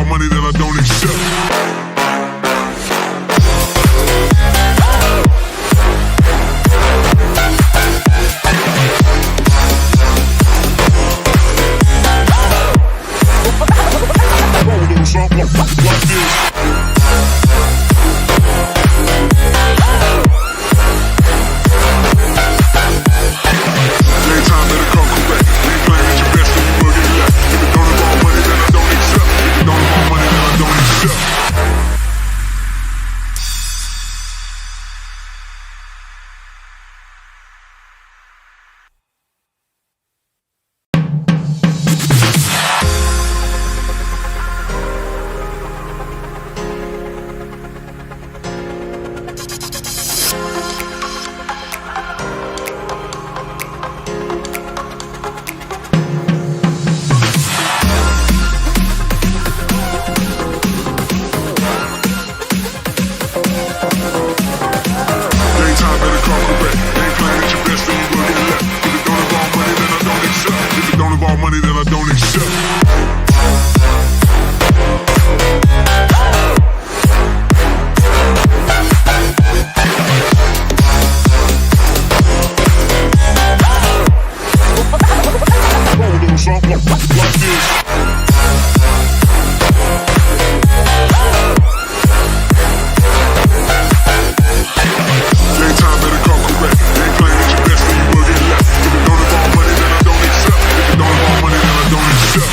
money that I don't accept. Something like this. Daytime better come correct. You ain't playing at your best and you will get left. If it don't involve money, then I don't accept. If it don't involve money, then I don't accept. Money that I don't accept. Something like this. Daytime better come correct. You ain't playing at your best and you will get left. If it don't involve money, then I don't accept. If it don't involve money, then I don't accept.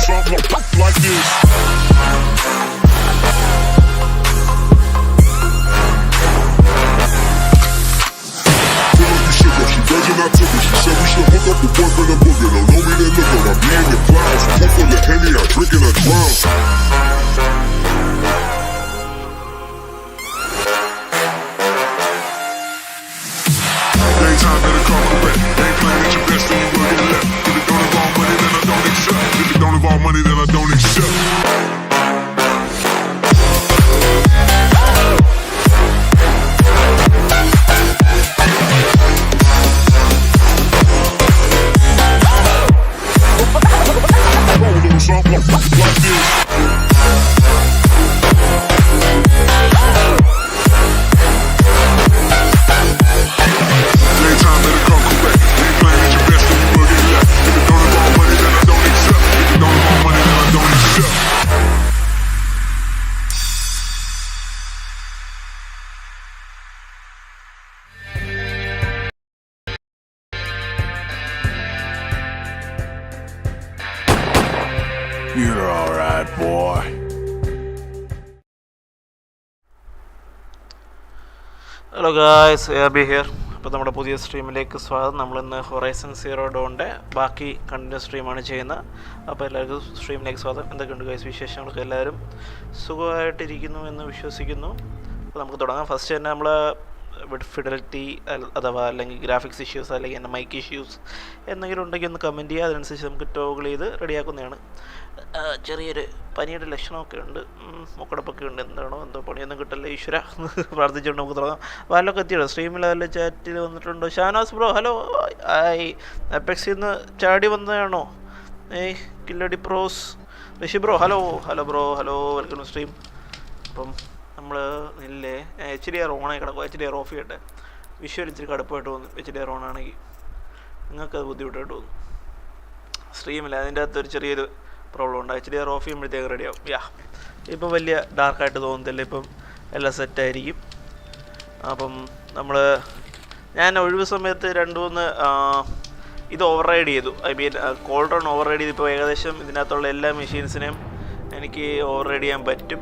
Something like this. I took it. She said we should hook up the boyfriend and booger. Don't know me, then look her. I'm being your clouds. Pull full of Henny, I drink and I drown. Daytime better come correct. Ain't playing at your best and you will get left. If it don't involve money, then I don't accept. If it don't involve money, then I don't accept. Something like this. Daytime better come correct. Ain't playing at your best and you will get left. If it don't involve money, then I don't accept. If it don't involve money, then I don't accept. You're alright, boy. Hello guys, B here. അപ്പോൾ നമ്മുടെ പുതിയ സ്ട്രീമിലേക്ക് സ്വാഗതം. നമ്മളിന്ന് horizon zero ഡോണിൻ്റെ ബാക്കി continue സ്ട്രീമാണ് ചെയ്യുന്നത്. അപ്പോൾ എല്ലാവർക്കും സ്ട്രീമിലേക്ക് സ്വാഗതം. എന്തൊക്കെയുണ്ട് ഗായ്സ് വിശേഷങ്ങളൊക്കെ? എല്ലാവരും സുഖമായിട്ടിരിക്കുന്നു എന്ന് വിശ്വസിക്കുന്നു. അപ്പോൾ നമുക്ക് തുടങ്ങാം. ഫസ്റ്റ് തന്നെ നമ്മൾ ഫിഡലിറ്റി അഥവാ അല്ലെങ്കിൽ ഗ്രാഫിക്സ് ഇഷ്യൂസ് അല്ലെങ്കിൽ എൻ്റെ മൈക്ക് ഇഷ്യൂസ് എന്തെങ്കിലും ഉണ്ടെങ്കിൽ ഒന്ന് കമൻറ്റ് ചെയ്യുക. അതിനനുസരിച്ച് നമുക്ക് ടോഗിൾ ചെയ്ത് റെഡിയാക്കുന്നതാണ്. ചെറിയൊരു പനിയുടെ ലക്ഷണമൊക്കെ ഉണ്ട്, മുക്കടപ്പൊക്കെ ഉണ്ട്. എന്താണോ എന്തോ പണിയൊന്നും കിട്ടല്ലേ ഈശ്വര പ്രാർത്ഥിച്ചുകൊണ്ട് നമുക്ക് തുടങ്ങാം. വാലൊക്കെ എത്തിയോ? സ്ട്രീമിൽ അതിൽ ചാറ്റിൽ വന്നിട്ടുണ്ടോ? Shanas bro hello. അപ്പെക്സിൽ നിന്ന് ചാടി വന്നതാണോ? കില്ലടി pros. Rishi bro hello. Hello bro, hello, welcome to stream. അപ്പം നമ്മൾ ഇല്ലേ HDR ഓണായി കിടക്കും. HDR ഓഫ് ചെയ്യട്ടെ. വിഷ്വൽ ഇച്ചിരി കടുപ്പായിട്ട് തോന്നും HDR ഓണാണെങ്കിൽ. നിങ്ങൾക്കത് ബുദ്ധിമുട്ടായിട്ട് തോന്നും. സ്ട്രീമിൽ അതിൻ്റെ അകത്തൊരു ചെറിയൊരു പ്രോബ്ലം ഉണ്ട്. HDR ഓഫ് ചെയ്യുമ്പോഴത്തേക്ക് റെഡിയാവും. ഇപ്പം വലിയ ഡാർക്കായിട്ട് തോന്നുന്നില്ല. ഇപ്പം എല്ലാം സെറ്റായിരിക്കും. അപ്പം ഞാൻ ഒഴിവ് സമയത്ത് 2-3 ഇത് ഓവർ റൈഡ് ചെയ്തു. I mean cold run override ചെയ്ത് ഇപ്പോൾ ഏകദേശം ഇതിനകത്തുള്ള എല്ലാ മെഷീൻസിനെയും എനിക്ക് ഓവർ റൈഡ് ചെയ്യാൻ പറ്റും.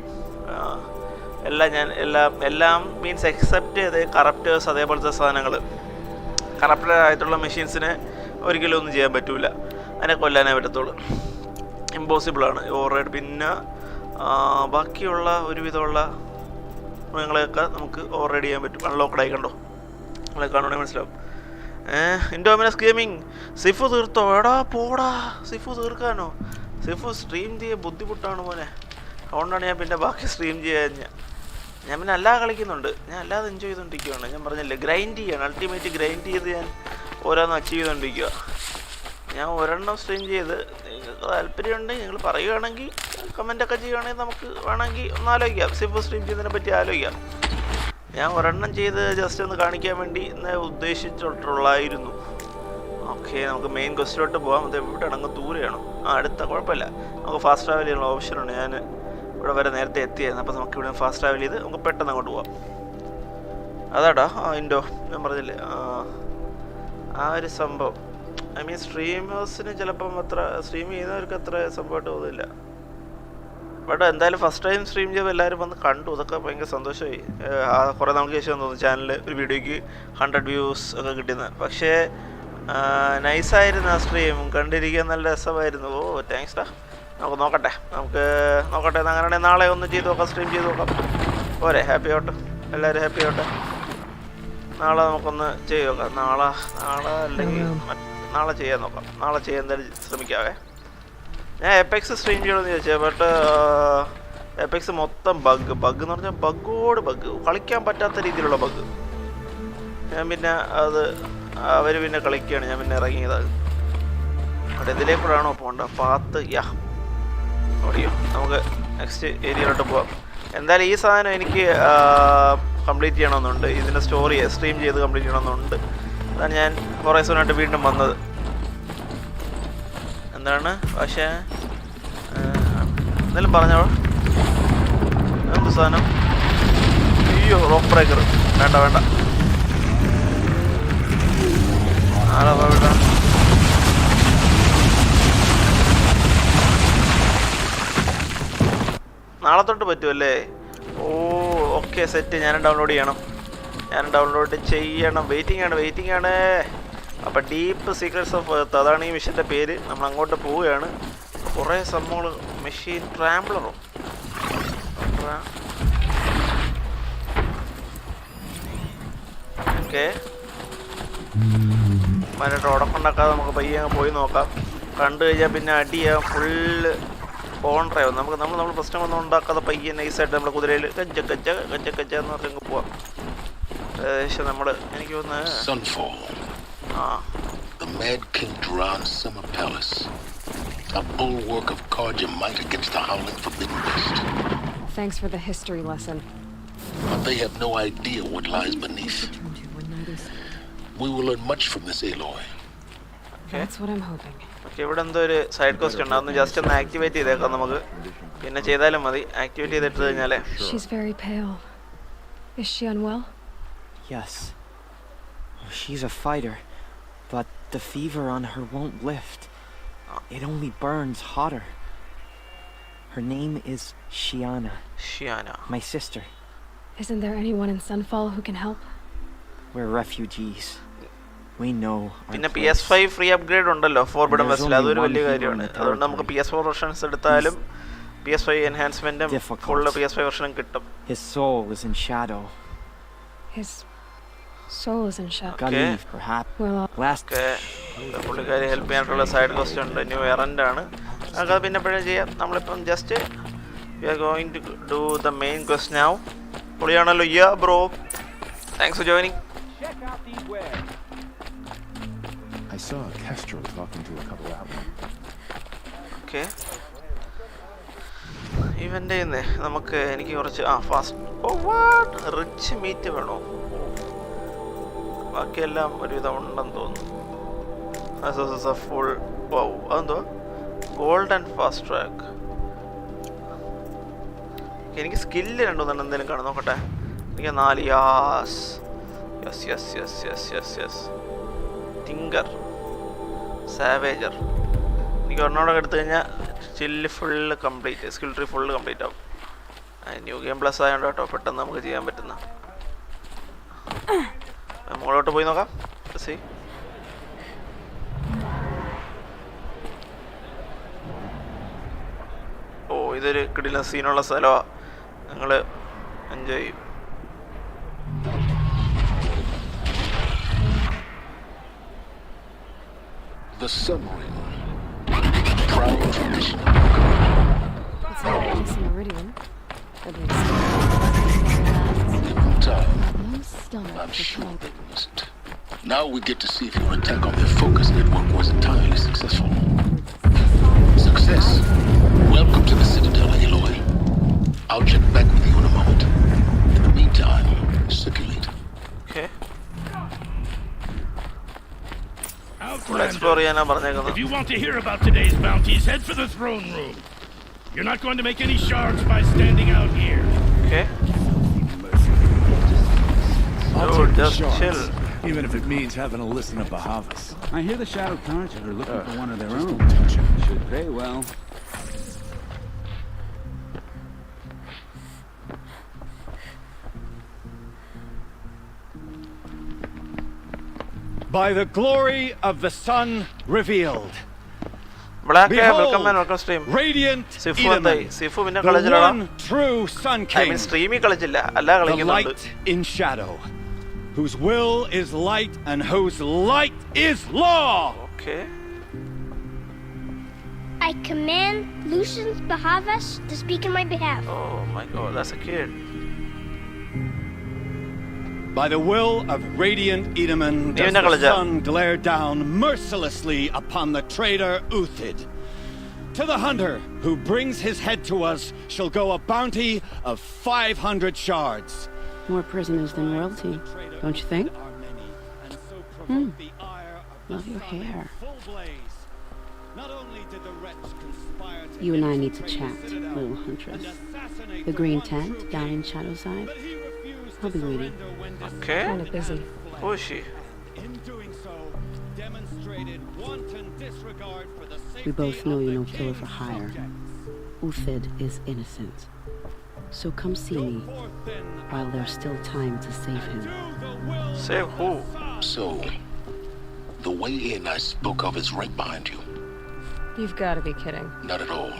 എല്ലാം മീൻസ് എക്സെപ്റ്റ് ചെയ്ത് കറപ്റ്റേഴ്സ് അതേപോലത്തെ സാധനങ്ങൾ. കറപ്റ്റഡ് ആയിട്ടുള്ള മെഷീൻസിനെ ഒരിക്കലും ഒന്നും ചെയ്യാൻ പറ്റില്ല. അതിനെ കൊല്ലാനേ പറ്റത്തുള്ളൂ. ഇമ്പോസിബിളാണ് ഓവർ റൈഡ്. പിന്നെ ബാക്കിയുള്ള ഒരുവിധമുള്ള മൃഗങ്ങളെയൊക്കെ നമുക്ക് ഓവർ റൈഡ് ചെയ്യാൻ പറ്റും. അൺലോക്കഡ് ആയി കണ്ടോ, നമ്മളെ കാണുവാണെങ്കിൽ മനസ്സിലാവും. ഇൻഡോമിനസ് ഗെയിമിങ് സിഫു തീർത്തോ? എടാ പോടാ, സിഫു തീർക്കാനോ? സിഫു സ്ട്രീം ചെയ്യാൻ ബുദ്ധിമുട്ടാണ് മോനെ. അതുകൊണ്ടാണ് ഞാൻ പിന്നെ ബാക്കി സ്ട്രീം ചെയ്യാൻ ഞാൻ പിന്നെ അല്ലാതെ കളിക്കുന്നുണ്ട്. ഞാൻ അല്ലാതെ എൻജോയ് ചെയ്തുകൊണ്ടിരിക്കുകയാണ്. ഞാൻ പറഞ്ഞില്ലേ, ഗ്രൈൻഡ് ചെയ്യാണ്. അൾട്ടിമേറ്റ് ഗ്രൈൻഡ് ചെയ്ത് ഞാൻ ഓരോന്ന് അച്ചീവ് ചെയ്തുകൊണ്ടിരിക്കുക. ഞാൻ ഒരെണ്ണം സ്ട്രീം ചെയ്ത് നിങ്ങൾക്ക് താല്പര്യമുണ്ടെങ്കിൽ നിങ്ങൾ പറയുകയാണെങ്കിൽ കമൻറ്റൊക്കെ ചെയ്യുകയാണെങ്കിൽ നമുക്ക് വേണമെങ്കിൽ ഒന്ന് ആലോചിക്കാം. സിഫു സ്ട്രീം ചെയ്തതിനെ പറ്റി ആലോചിക്കാം. ഞാൻ ഒരെണ്ണം ചെയ്ത് ജസ്റ്റ് ഒന്ന് കാണിക്കാൻ വേണ്ടി ഇന്ന് ഉദ്ദേശിച്ചിട്ടുള്ളായിരുന്നു. ഓക്കെ, നമുക്ക് മെയിൻ ക്വസ്റ്റിലോട്ട് പോകാം. അത് എവിടെയാണ്? അങ്ങ് ദൂരെയാണോ? അടുത്ത കുഴപ്പമില്ല, നമുക്ക് ഫാസ്റ്റ് ട്രാവൽ ചെയ്യാനുള്ള ഓപ്ഷനുണ്ട്. ഞാൻ ഇവിടെ വരെ നേരത്തെ എത്തിയായിരുന്നു. അപ്പോൾ നമുക്ക് ഇവിടെ ഫാസ്റ്റ് ട്രാവൽ ചെയ്ത് നമുക്ക് പെട്ടെന്ന് അങ്ങോട്ട് പോകാം. അതാടാ ഇൻഡോ ഞാൻ പറഞ്ഞില്ലേ, ആ ഒരു സംഭവം. ഐ മീൻ സ്ട്രീമേഴ്സിന് ചിലപ്പം അത്ര സ്ട്രീം ചെയ്യുന്നവർക്ക് അത്ര സംഭവമായിട്ട് തോന്നില്ല. ബട്ട് എന്തായാലും ഫസ്റ്റ് ടൈം സ്ട്രീം ചെയ്ത് എല്ലാവരും വന്ന് കണ്ടു. അതൊക്കെ ഭയങ്കര സന്തോഷമായി. കുറേ നാൾക്ക് ശേഷം തോന്നുന്നു ചാനലിൽ ഒരു വീഡിയോയ്ക്ക് 100 വ്യൂസ് ഒക്കെ കിട്ടുന്നത്. പക്ഷേ നൈസായിരുന്നു ആ സ്ട്രീം, കണ്ടിരിക്കാൻ നല്ല രസമായിരുന്നു. ഓ താങ്ക്സ് ഡാ. നമുക്ക് നോക്കട്ടെ അങ്ങനെയാണെങ്കിൽ നാളെ ഒന്ന് ചെയ്ത് നോക്കാം, സ്ട്രീം ചെയ്ത് നോക്കാം. പോരെ? ഹാപ്പി ആവട്ടെ, എല്ലാവരും ഹാപ്പി ആവട്ടെ. നാളെ നമുക്കൊന്ന് ചെയ്ത് നോക്കാം. നാളെ അല്ലെങ്കിൽ നാളെ ചെയ്യാൻ നോക്കാം. നാളെ ചെയ്യാൻ എന്തായാലും ശ്രമിക്കാവേ. ഞാൻ എപ്പെക്സ് സ്ട്രീം ചെയ്യണമെന്ന് ചോദിച്ചാൽ, ബട്ട് എപ്പെക്സ് മൊത്തം ബഗ് എന്ന് പറഞ്ഞാൽ ബഗ് കളിക്കാൻ പറ്റാത്ത രീതിയിലുള്ള ബഗ്. ഞാൻ പിന്നെ അത് അവർ പിന്നെ കളിക്കുകയാണ്. ഞാൻ പിന്നെ ഇറങ്ങിയത് അവിടെ ഇതിലേക്കൂടാണോ പോകേണ്ട പാത്ത്? ഓടിയോ? നമുക്ക് നെക്സ്റ്റ് ഏരിയയിലോട്ട് പോവാം. എന്തായാലും ഈ സാധനം എനിക്ക് കംപ്ലീറ്റ് ചെയ്യണമെന്നുണ്ട്. ഇതിൻ്റെ സ്റ്റോറി സ്ട്രീം ചെയ്ത് കംപ്ലീറ്റ് ചെയ്യണമെന്നുണ്ട്. അതാണ് ഞാൻ ഹൊറൈസോണായിട്ട് വീണ്ടും വന്നത്. എന്താണ് പക്ഷേ എന്തെങ്കിലും പറഞ്ഞോ? എന്ത് സാധനം? അയ്യോ, റോക്ക് ബ്രേക്കർ വേണ്ട. വേണ്ട നാളെ തൊട്ട് പറ്റുമല്ലേ? ഓ ഓക്കെ, സെറ്റ്. ഞാൻ ഡൗൺലോഡ് ചെയ്യണം. വെയിറ്റിംഗ് ആണ്. അപ്പോൾ ഡീപ്പ് സീക്രട്സ് ഓഫ് എർത്ത്, അതാണ് ഈ മിഷൻ്റെ പേര്. നമ്മൾ അങ്ങോട്ട് പോവുകയാണ്. കുറേ സംഭവങ്ങൾ. മെഷീൻ ട്രാംബ്ലറോ? ഓക്കെ, മറ്റേ ഉടക്കുണ്ടാക്കാതെ നമുക്ക് പയ്യെ പോയി നോക്കാം. കണ്ടു കഴിഞ്ഞാൽ പിന്നെ അടിയാ ഫുള്ള് കോൺട്രാവും. നമ്മൾ പ്രശ്നമൊന്നും ഉണ്ടാക്കാതെ പയ്യെ നൈസായിട്ട് നമ്മൾ കുതിരയിൽ കച്ച എന്ന് പറഞ്ഞ് പോവാം. ഏകദേശം നമ്മൾ എനിക്ക് The Mad King Duran's summer palace, a bulwark of cards and might against the howling forbidden beast. Thanks for the history lesson. But they have no idea what lies beneath. We will learn much from this Aloy. That's what I'm hoping. Okay, ഇവിടെ എന്തോ ഒരു side quest ഉണ്ട്. അതൊന്ന് just ഒന്ന് activate ചെയ്തേക്കാം നമുക്ക്. പിന്നെ ചെയ്താലും മതി. ആക്ടിവേറ്റ് ചെയ്തിട്ട് കഴിഞ്ഞാലേ. She's very pale. Is she unwell? Yes. She's a fighter, but the fever on her won't lift. It only burns hotter. Her name is Shiana. My sister. Isn't there anyone in Sunfall who can help? We're refugees. We know our പിന്നെ place. PS5 free upgrade ഉണ്ടല്ലോ forbidden വെസ്റ്റിൽ. അതൊരു വലിയ കാര്യമാണ്. അതുകൊണ്ട് നമുക്ക് PS4 versions എടുത്താലും PS5 എൻഹാൻസ്മെന്റും full PS5 വെർഷനും കിട്ടും. His soul is in shadow. His soul is in shadow. Galeev, perhaps. Last. പുള്ളിക്കാരി ഹെൽപ്പ് ചെയ്യാനായിട്ടുള്ള സൈഡ് ക്വസ്റ്റ് ഉണ്ട്. ന്യൂ എറൻഡ് ആണ്. നമുക്കത് പിന്നെ എപ്പോഴും ചെയ്യാം. നമ്മളിപ്പം just we are going to do the main quest now. പൊളിയാണല്ലോ. Bro, thanks for joining. I saw Kestrel talking to a couple out there. Okay, ഇവൻ്റെ നമുക്ക് എനിക്ക് കുറച്ച് റിച്ച് മീറ്റ് വേണോ? ബാക്കിയെല്ലാം ഒരുവിധം ഉണ്ടെന്ന് തോന്നുന്നു. ഫുൾ അതെന്തോ ഗോൾഡ് ആൻഡ് ഫാസ്റ്റ് ട്രാക്ക്. എനിക്ക് സ്കില്ല് രണ്ടുമൂന്നെണ്ണം എന്തെങ്കിലും കാണും. നോക്കട്ടെ. എനിക്ക് 4. Yes thinker, savager. എനിക്ക് ഒരെണ്ണോടെ എടുത്തു കഴിഞ്ഞാൽ skill full complete, skill tree full complete ആവും. ന്യൂ ഗെയിം പ്ലസ് ആയതുകൊണ്ട് കേട്ടോ പെട്ടെന്ന് നമുക്ക് ചെയ്യാൻ പറ്റുന്ന. മുകളോട്ട് പോയി നോക്കാം. സി ഇതൊരു കിടിലൻ സീനുള്ള സ്ഥലമാണ്. ഞങ്ങൾ എൻജോയ് ചെയ്യും. The Sun Ring. prime tradition. It's not just Meridian. At least. Given time, No stomach I'm for sure trouble. they missed. Now we get to see if your attack on their focus network was entirely successful. Success. Welcome to the Citadel, Aloy. I'll check back with you in a moment. In the meantime, circulate. Okay. Outlander, if you want to hear about today's bounties, head for the throne room. You're not going to make any shards by standing out here. Okay. I'll Dude, take the just shards, chill. even if it means having to listen to Bahavas. I hear the Shadow Carja are looking for one of their own. Don't touch it. Should pay well. By the glory of the sun revealed. Black Behold, welcome man, welcome stream. Radiant Sifu എന്തായി? Edaman, Sifu പിന്നെ the കളിച്ചില്ലടാ. one true Sun I King, mean streaming കളിച്ചില്ല. അല്ല the കളിക്കുന്നുണ്ട്. light in shadow, whose will is light and whose light is law. Okay. I command Lucius Bahavas to speak in my behalf. Oh my god, that's a kid. By the will of Radiant Edaman does Even the Nagalaja. sun glare down mercilessly upon the traitor Uthid. To the hunter who brings his head to us shall go a bounty of 500 shards. More prisoners than royalty, don't you think? Love your hair. Not only did the wretch conspire to You and I infiltrate need to the chat, Citadel little and huntress. assassinate The green one tent true down king, in Shadowside. but he refused I'll to be waiting. surrender when Okay. Kind of busy. Who is she? in doing so demonstrated wanton disregard for the safety We both know of you're the no killer for king's hire. subjects. Uthid is innocent. So come see Go me forth then, while there's still time to save him. do the will Save who? So, the way in I spoke of is right behind you. You've got to be kidding. Not at all.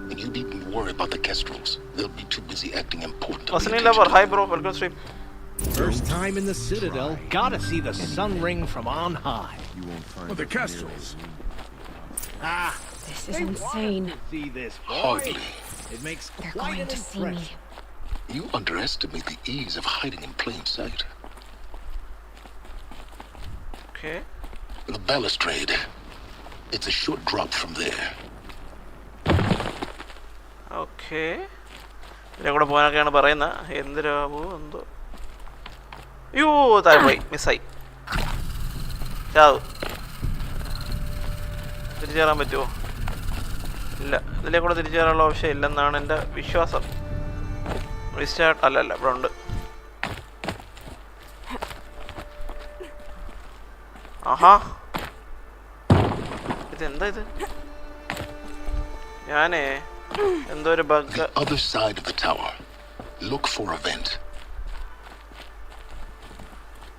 And you needn't worry about the Kestrels. They'll be too busy acting important to pay Listening attention lover. to. Hi bro, welcome stream. First time in the Citadel, gotta see the sun ring from on high. You won't find Well, the Kestrels. Ah, This is insane. see this, boy? Hardly. It makes They're quite going an to see me. impression. You underestimate the ease of hiding in plain sight. Okay. The balustrade. It's a short drop from there. Okay. ഇതിലെ കൂടെ പോകാനൊക്കെയാണ് പറയുന്നത്. എന്തിനാവോ എന്തോ. യോ താഴെ പോയി. മിസ്സായി. ചാവ്. തിരിച്ചു കയറാൻ പറ്റുമോ? ഇല്ല. ഇതിലെ കൂടെ തിരിച്ചു കയറാനുള്ള ഓപ്ഷൻ ഇല്ലെന്നാണ് എൻ്റെ വിശ്വാസം. റീസ്റ്റാർട്ട് അല്ലല്ല ഇവിടെ ഉണ്ട്. ആഹാ. ഇതെന്താ ഇത്? ഞാനേ എന്തോ ഒരു bug. The other side of the tower. Look for a vent.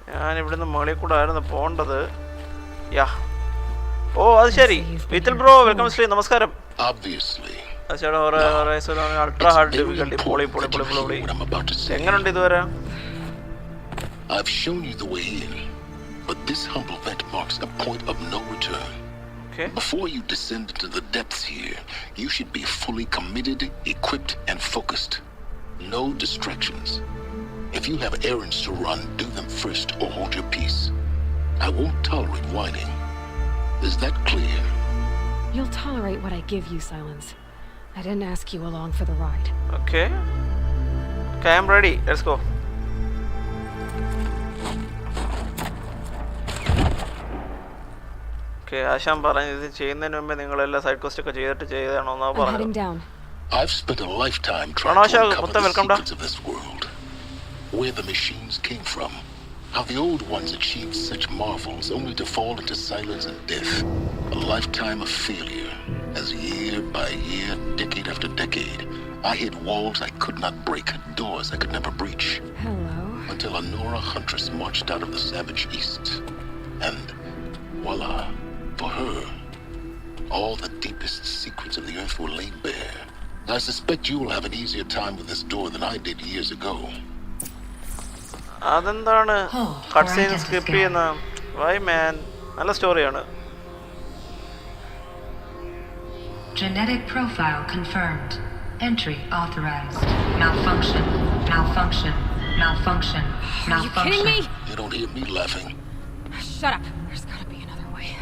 ഞാൻ ഇവിടുന്ന് മുകളിൽ കൂടെ ആയിരുന്നു പോകേണ്ടത്. യാ. ഓ അത് ശരി. Vithal bro welcome stream. നമസ്കാരം. Obviously. അച്ഛാ അൾട്രാ ഹാർഡ് ഡിഫിക്കൽട്ടി. പൊളി പൊളി പൊളി പൊളി. What I'm about to say. എങ്ങനെയുണ്ട് ഇതുവരെ? I've shown you the way in, but this humble vent marks a point of no return. Okay. Before you descend into the depths here, you should be fully committed, equipped, and focused. No distractions. If you have errands to run, do them first or hold your peace. I won't tolerate whining. Is that clear? You'll tolerate what I give you, Silence. I didn't ask you along for the ride. Okay. Okay, I'm ready. Let's go. Okay, ആശാൻ പറഞ്ഞു ഇത് ചെയ്യുന്നതിന് മുമ്പേ നിങ്ങളെല്ലാം side question ഒക്കെ ചെയ്തിട്ട് ചെയ്താണോ എന്നാ I'm പറഞ്ഞത്. heading down. I've spent a lifetime trying Pranasha, to uncover the welcome da. secrets of this world. Where the machines came from. How the old ones achieved such marvels only to fall into silence and death. A lifetime of failure. As year by year, decade after decade, I hit walls I could not break, doors I could never breach. Hello. Until a Nora huntress marched out of the savage east. And voila, for her, all the deepest secrets of the earth were laid bare. I suspect you will have an easier time with this door than I did years ago. അതെന്താണ് cut scene skip ചെയ്യുന്ന? Y മാൻ, നല്ല സ്റ്റോറിയാണ്. Genetic profile confirmed. Entry authorized. Malfunction. Malfunction. Malfunction. Are you kidding me? You don't hear me laughing. Shut up. There's gotta be another way.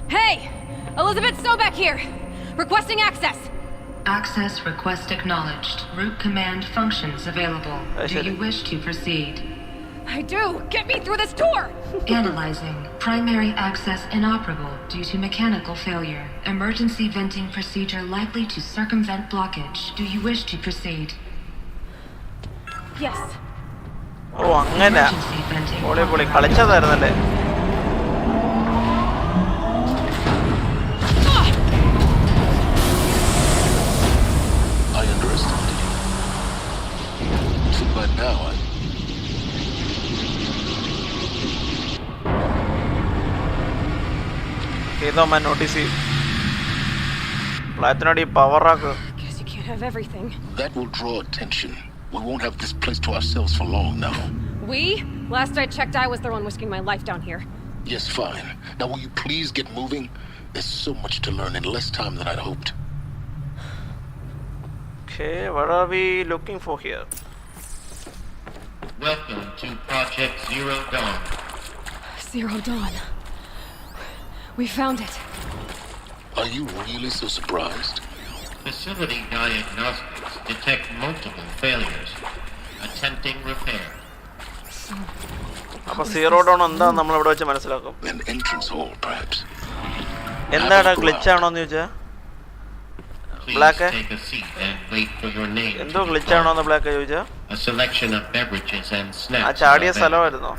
Hey! Elizabeth Sobeck here! Requesting access! Access request acknowledged. Root command functions available. Do you wish to proceed? I do! Get me through this door! Analyzing. Primary access inoperable due to mechanical failure. Emergency venting procedure likely to circumvent blockage. Do you wish to proceed? Yes. ഓ അങ്ങനെ പൊളി പൊളി കളിച്ചതായിരുന്നല്ലേ. I underestimated you. But now ഏതോ മാൻ notice ചെയ്യും. പ്ലാറ്റിനടി പവറാക്ക്. Guess you can't have everything. that will draw attention. We won't have this place to ourselves for long now. We? Last I checked, I was the one risking my life down here. Yes, fine. Now will you please get moving? There's so much to learn in less time than I'd hoped. Okay, what are we looking for here? Welcome to Project Zero Dawn. Zero Dawn. We found it. Are you really so surprised? Facility diagnostics detect multiple failures. Attempting repair. അപ്പോൾ zero down എന്താ നമ്മൾ ഇവിടെ വെച്ച് മനസ്സിലാക്കും. An entrance hall, perhaps. എന്താണ് glitch ആണോന്ന് ചോദിച്ചാ black എന്തോ ഗ്ലിച്ച് ആണോന്ന് ബ്ലാക്ക് ചോദിച്ചാ ആ ചാടിയ സ്ഥലമായിരുന്നോ?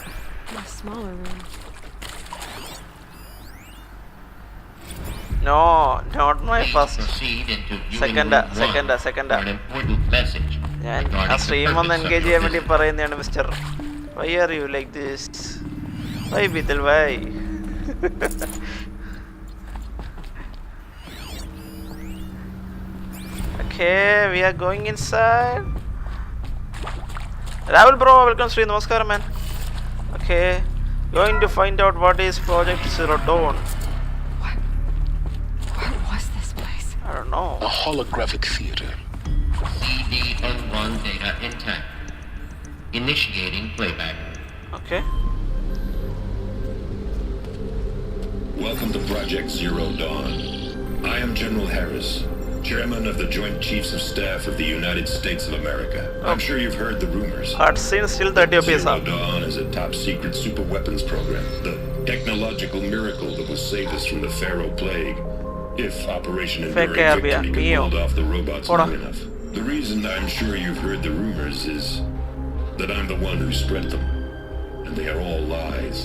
No, not my first. Second. ഞാൻ ആ സ്ട്രീം ഒന്ന് എൻഗേജ് ചെയ്യാൻ വേണ്ടി പറയുന്നതാണ് mister. Why are you like this? Why Bidal, why? Okay, we are going inside. Ravel bro, welcome stream. Namaskaram man. Okay, going to find out what is Project Zero Dawn. What was this place? I don't know. A holographic theater. CD01 data intact. Initiating playback. Okay. Welcome to Project Zero Dawn. I am General Harris, Chairman of the Joint Chiefs of Staff of the United States of America. I'm sure you've heard the rumors. Cutscene still 30 rupees. Zero Dawn is a top-secret super weapons program, the technological miracle that will save us from the Pharaoh Plague, if Operation Enduring Victory can hold off the robots long enough. The reason I'm sure you've heard the rumors is that I'm the one who spread them, and they are all lies.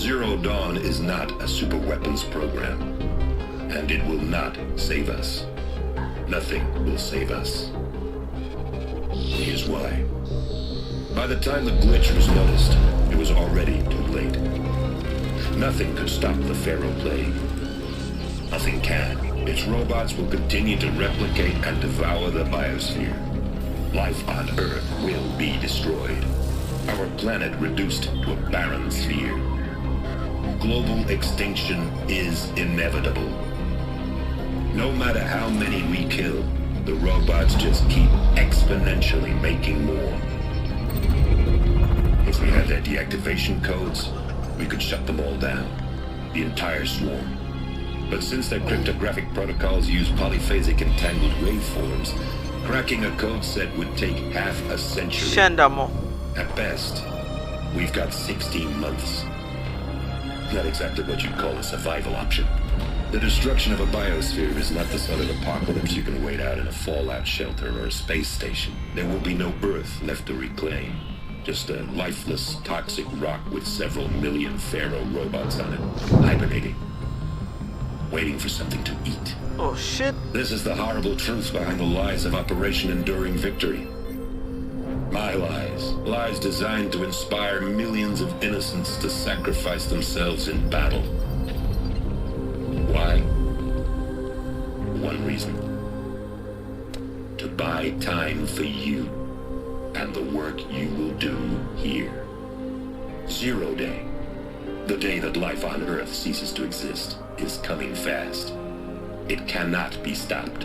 Zero Dawn is not a super weapons program, and it will not save us. Nothing will save us. Here's why. By the time the glitch was noticed, it was already too late. Nothing could stop the Pharaoh Plague. Nothing can. Its robots will continue to replicate and devour the biosphere. Life on Earth will be destroyed. Our planet reduced to a barren sphere. Global extinction is inevitable. No matter how many we kill, the robots just keep exponentially making more. If we had their deactivation codes, we could shut them all down. The entire swarm. But since their cryptographic protocols use polyphasic entangled waveforms, cracking a code set would take half a century. At best, we've got 16 months. Not exactly what you'd call a survival option. The destruction of a biosphere is not the sort of apocalypse you can wait out in a fallout shelter or a space station. There will be no Earth left to reclaim. Just a lifeless, toxic rock with several million Pharaoh robots on it, hibernating, waiting for something to eat. Oh shit. This is the horrible truth behind the lies of Operation Enduring Victory. My lies. Lies designed to inspire millions of innocents to sacrifice themselves in battle. Why? One reason. To buy time for you and the work you will do here. Zero Day. The day that life on Earth ceases to exist is coming fast. It cannot be stopped.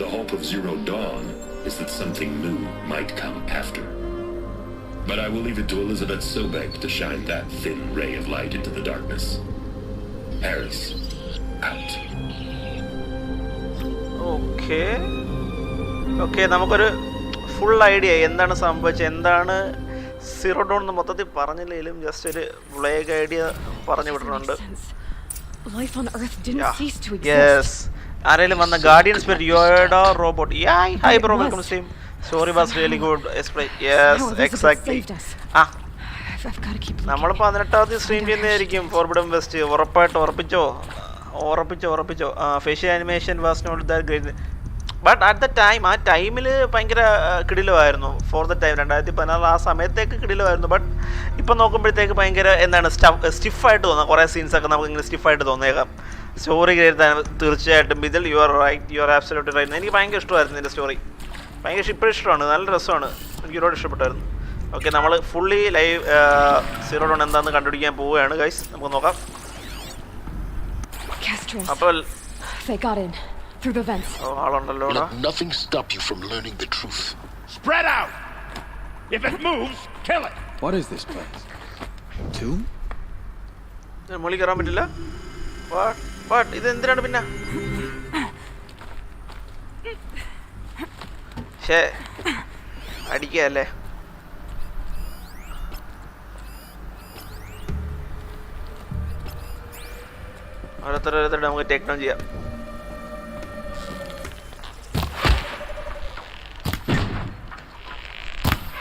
The hope of Zero Dawn is that something new might come after. But I will leave it to Elizabeth Sobek to shine that thin ray of light into the darkness. Paris, out. Okay നമുക്കൊരു full idea എന്താണ് സംഭവിച്ചത്, എന്താണ് zero Don എന്ന് മൊത്തത്തിൽ പറഞ്ഞില്ലെങ്കിലും just ഒരു ബ്ലേഗ് idea പറഞ്ഞു വിട്ടിട്ടുണ്ട്. യെസ്, ആരെങ്കിലും വന്ന guardian spirit Yoda robot. Hi bro, welcome stream. Story was really good explain. Yes, exactly. നമ്മൾ 18ാം സ്ട്രീം ചെയ്യുന്നതായിരിക്കും ഫോർബിഡൻ വെസ്റ്റ്. ഉറപ്പായിട്ട് ഉറപ്പിച്ചോ. Facial animation was not that great, but at the time, ആ ടൈമിൽ ഭയങ്കര കിടിലമായിരുന്നു. ഫോർ ദ ടൈം 2016 ആ സമയത്തേക്ക് കിടിലമായിരുന്നു. ബട്ട് ഇപ്പം നോക്കുമ്പോഴത്തേക്ക് ഭയങ്കര എന്താണ് സ്റ്റിഫായിട്ട് തോന്നാം. കുറേ സീൻസൊക്കെ നമുക്ക് ഇങ്ങനെ സ്റ്റിഫായിട്ട് തോന്നിയേക്കാം. സ്റ്റോറി ഗ്രേറ്റ് തീർച്ചയായിട്ടും. ഇതിൽ you are right, you are absolutely right. എനിക്ക് ഭയങ്കര ഇഷ്ടമായിരുന്നു ഇതിൻ്റെ സ്റ്റോറി. ഭയങ്കര ഇപ്പോഴും ഇഷ്ടമാണ്, നല്ല രസമാണ്, എനിക്ക് ഒരുപാട് ഇഷ്ടപ്പെട്ടായിരുന്നു. ഓക്കെ, നമ്മൾ ഫുള്ളി ലൈവ് സീറോ ഡോൺ എന്താണെന്ന് കണ്ടുപിടിക്കാൻ പോവുകയാണ് ഗൈസ്. നമുക്ക് നോക്കാം. അപ്പോൾ ആളുണ്ടല്ലോ. Let nothing stop you from learning the truth. Spread out! If it moves, kill it! What is this place? Tomb? മുകളിൽ കയറാൻ പറ്റില്ല. ഇത് എന്തിനാണ് പിന്നെ? ശേ, അടിക്കല്ലേ. ഓരോരുത്തരോരുത്തരുടെ നമുക്ക് ടേക്ക് ഡൗൺ ചെയ്യാം.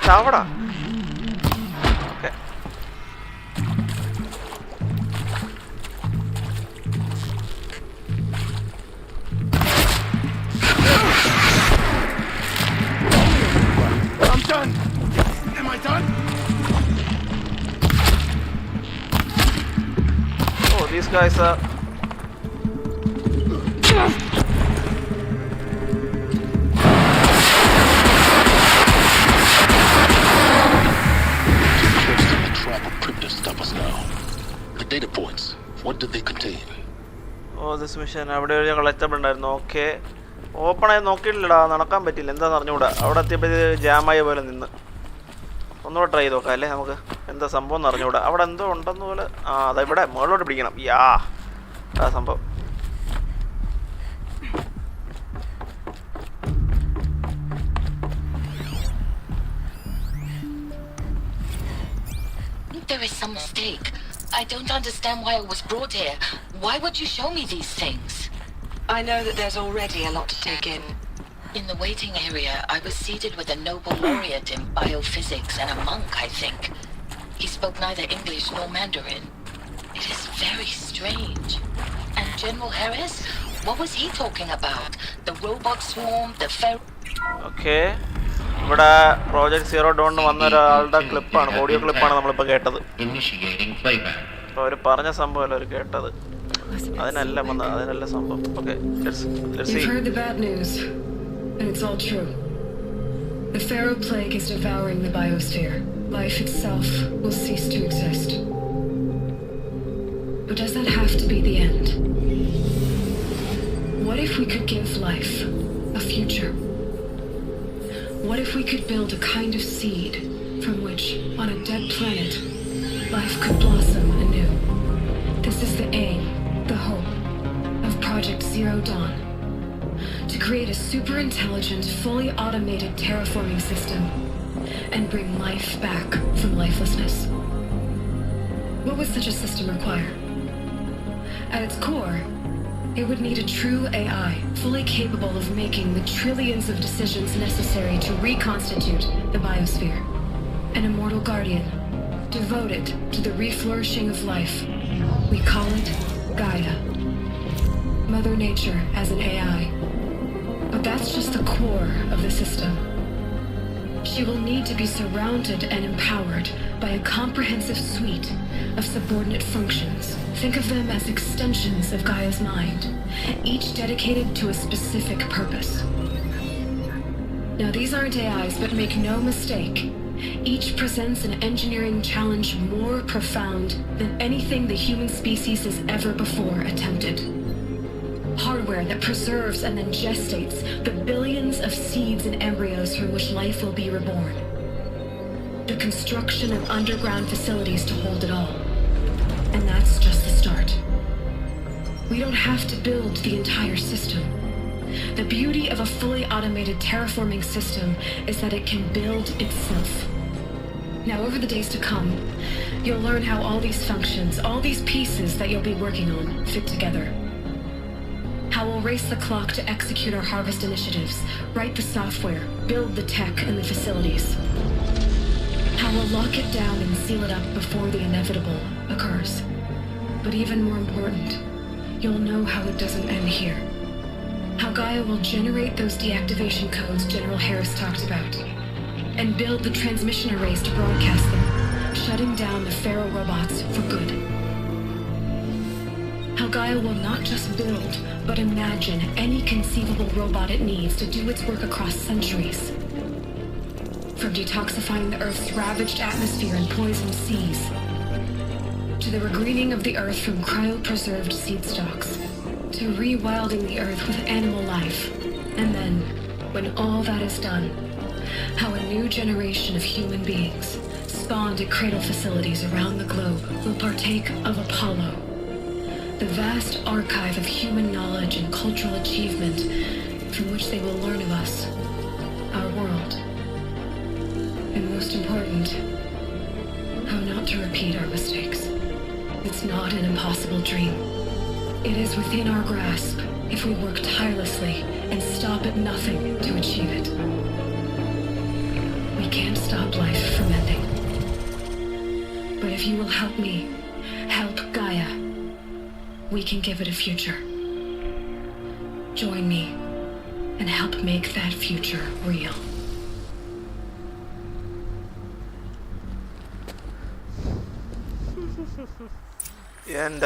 ചാവടാ. Okay, I'm done! Am I done? Oh, these guys are... The data points, what did they contain? Oh, this mission. അവിടെ ഒരു കളക്റ്റബിൾ ഉണ്ടായിരുന്നു. ഓക്കെ, ഓപ്പൺ ആയി നോക്കിയിട്ടില്ലടാ, നടക്കാൻ പറ്റില്ല. എന്താണെന്ന് അറിഞ്ഞുകൂടാ. അവിടെ എത്തിയപ്പോൾ ജാമായ പോലെ നിന്ന്. ഒന്നുകൂടെ ട്രൈ ചെയ്ത് നോക്കാം അല്ലേ നമുക്ക്, എന്താ സംഭവം എന്ന് അറിഞ്ഞുകൂടാ. അവിടെ എന്തോ ഉണ്ടെന്ന് പോലെ. അതാ ഇവിടെ മുകളിലോട്ട് പിടിക്കണം. ആ സംഭവം. There is some mistake. I don't understand why I was brought here. Why would you show me these things? I know that there's already a lot to take in. In the waiting area, I was seated with a Nobel laureate in biophysics and a monk, I think. He spoke neither English nor Mandarin. It is very strange. And General Harris? What was he talking about? The robot swarm, the Okay. ഇവിടെ project zero ഡോണിന് വന്ന ഒരാളുടെ ക്ലിപ്പാണ്, audio ക്ലിപ്പാണ് നമ്മളിപ്പോൾ കേട്ടത്. അപ്പോൾ അവർ പറഞ്ഞ സംഭവമല്ല അവർ കേട്ടത്, അതിനല്ല വന്നത്, അതിനല്ല സംഭവം. Okay, You've heard the bad news, and it's all true. The Pharaoh plague is devouring the biosphere. Life itself will cease to exist. But does that have to be the end? What if we could give life a future? What if we could build a kind of seed from which, on a dead planet, life could blossom anew? This is the aim, the hope, of Project Zero Dawn. To create a super-intelligent, fully automated terraforming system and bring life back from lifelessness. What would such a system require? At its core, it would need a true AI, fully capable of making the trillions of decisions necessary to reconstitute the biosphere. An immortal guardian, devoted to the reflourishing of life. We call it Gaia. Mother Nature as an AI. But that's just the core of the system. She will need to be surrounded and empowered by a comprehensive suite of subordinate functions. Think of them as extensions of Gaia's mind, each dedicated to a specific purpose. Now, these aren't AIs, but make no mistake, each presents an engineering challenge more profound than anything the human species has ever before attempted. Horror hardware that preserves and then gestates the billions of seeds and embryos from which life will be reborn. The construction of underground facilities to hold it all. And that's just the start. We don't have to build the entire system. The beauty of a fully automated terraforming system is that it can build itself. Now, over the days to come, you'll learn how all these functions, all these pieces that you'll be working on, fit together. How we'll race the clock to execute our harvest initiatives, write the software, build the tech and the facilities. How we'll lock it down and seal it up before the inevitable occurs. But even more important, you'll know how it doesn't end here. How Gaia will generate those deactivation codes General Harris talked about, and build the transmission arrays to broadcast them, shutting down the Pharaoh robots for good. How Gaia will not just build, but imagine any conceivable robot it needs to do its work across centuries. From detoxifying the Earth's ravaged atmosphere and poisoned seas, to the regreening of the Earth from cryopreserved seed stalks, to rewilding the Earth with animal life. And then, when all that is done, how a new generation of human beings, spawned at cradle facilities around the globe, will partake of Apollo, the vast archive of human knowledge and cultural achievement from which they will learn of us, our world. And most important, how not to repeat our mistakes. It's not an impossible dream. It is within our grasp if we work tirelessly and stop at nothing to achieve it. We can't stop life from ending. But if you will help me, help Gaia, we can give it a future. Join me and help make that future real. And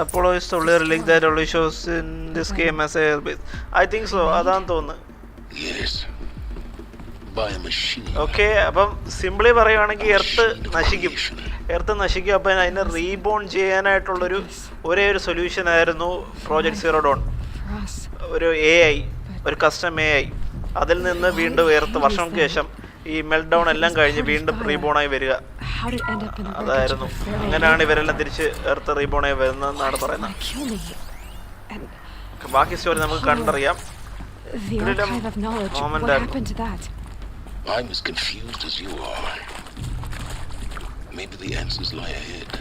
Apollo is the only relic that only shows in this game as a airbase. I think so. അതാണ് തോന്നുന്നത്. Yes. By a machine. Okay, അപ്പം simply പറയുവാണെങ്കിൽ earth നശിക്കും. അപ്പം അതിനെ reborn ചെയ്യാനായിട്ടുള്ളൊരു ഒരേ ഒരു solution ആയിരുന്നു പ്രോജക്റ്റ് സീറോ ഡോൺ. ഒരു AI, ഒരു കസ്റ്റം AI. അതിൽ നിന്ന് വീണ്ടും എർത്ത് വർഷങ്ങൾക്ക് ശേഷം ഈ മെൽറ്റ് ഡൗൺ എല്ലാം കഴിഞ്ഞ് വീണ്ടും റീബോണായി വരിക. അതായിരുന്നു. അങ്ങനെയാണ് ഇവരെല്ലാം തിരിച്ച് എർത്ത് റീബോണായി വരുന്നതെന്നാണ് പറയുന്നത്. ബാക്കി സ്റ്റോറി നമുക്ക് കണ്ടറിയാം. I'm as confused as you are. Maybe the answers lie ahead.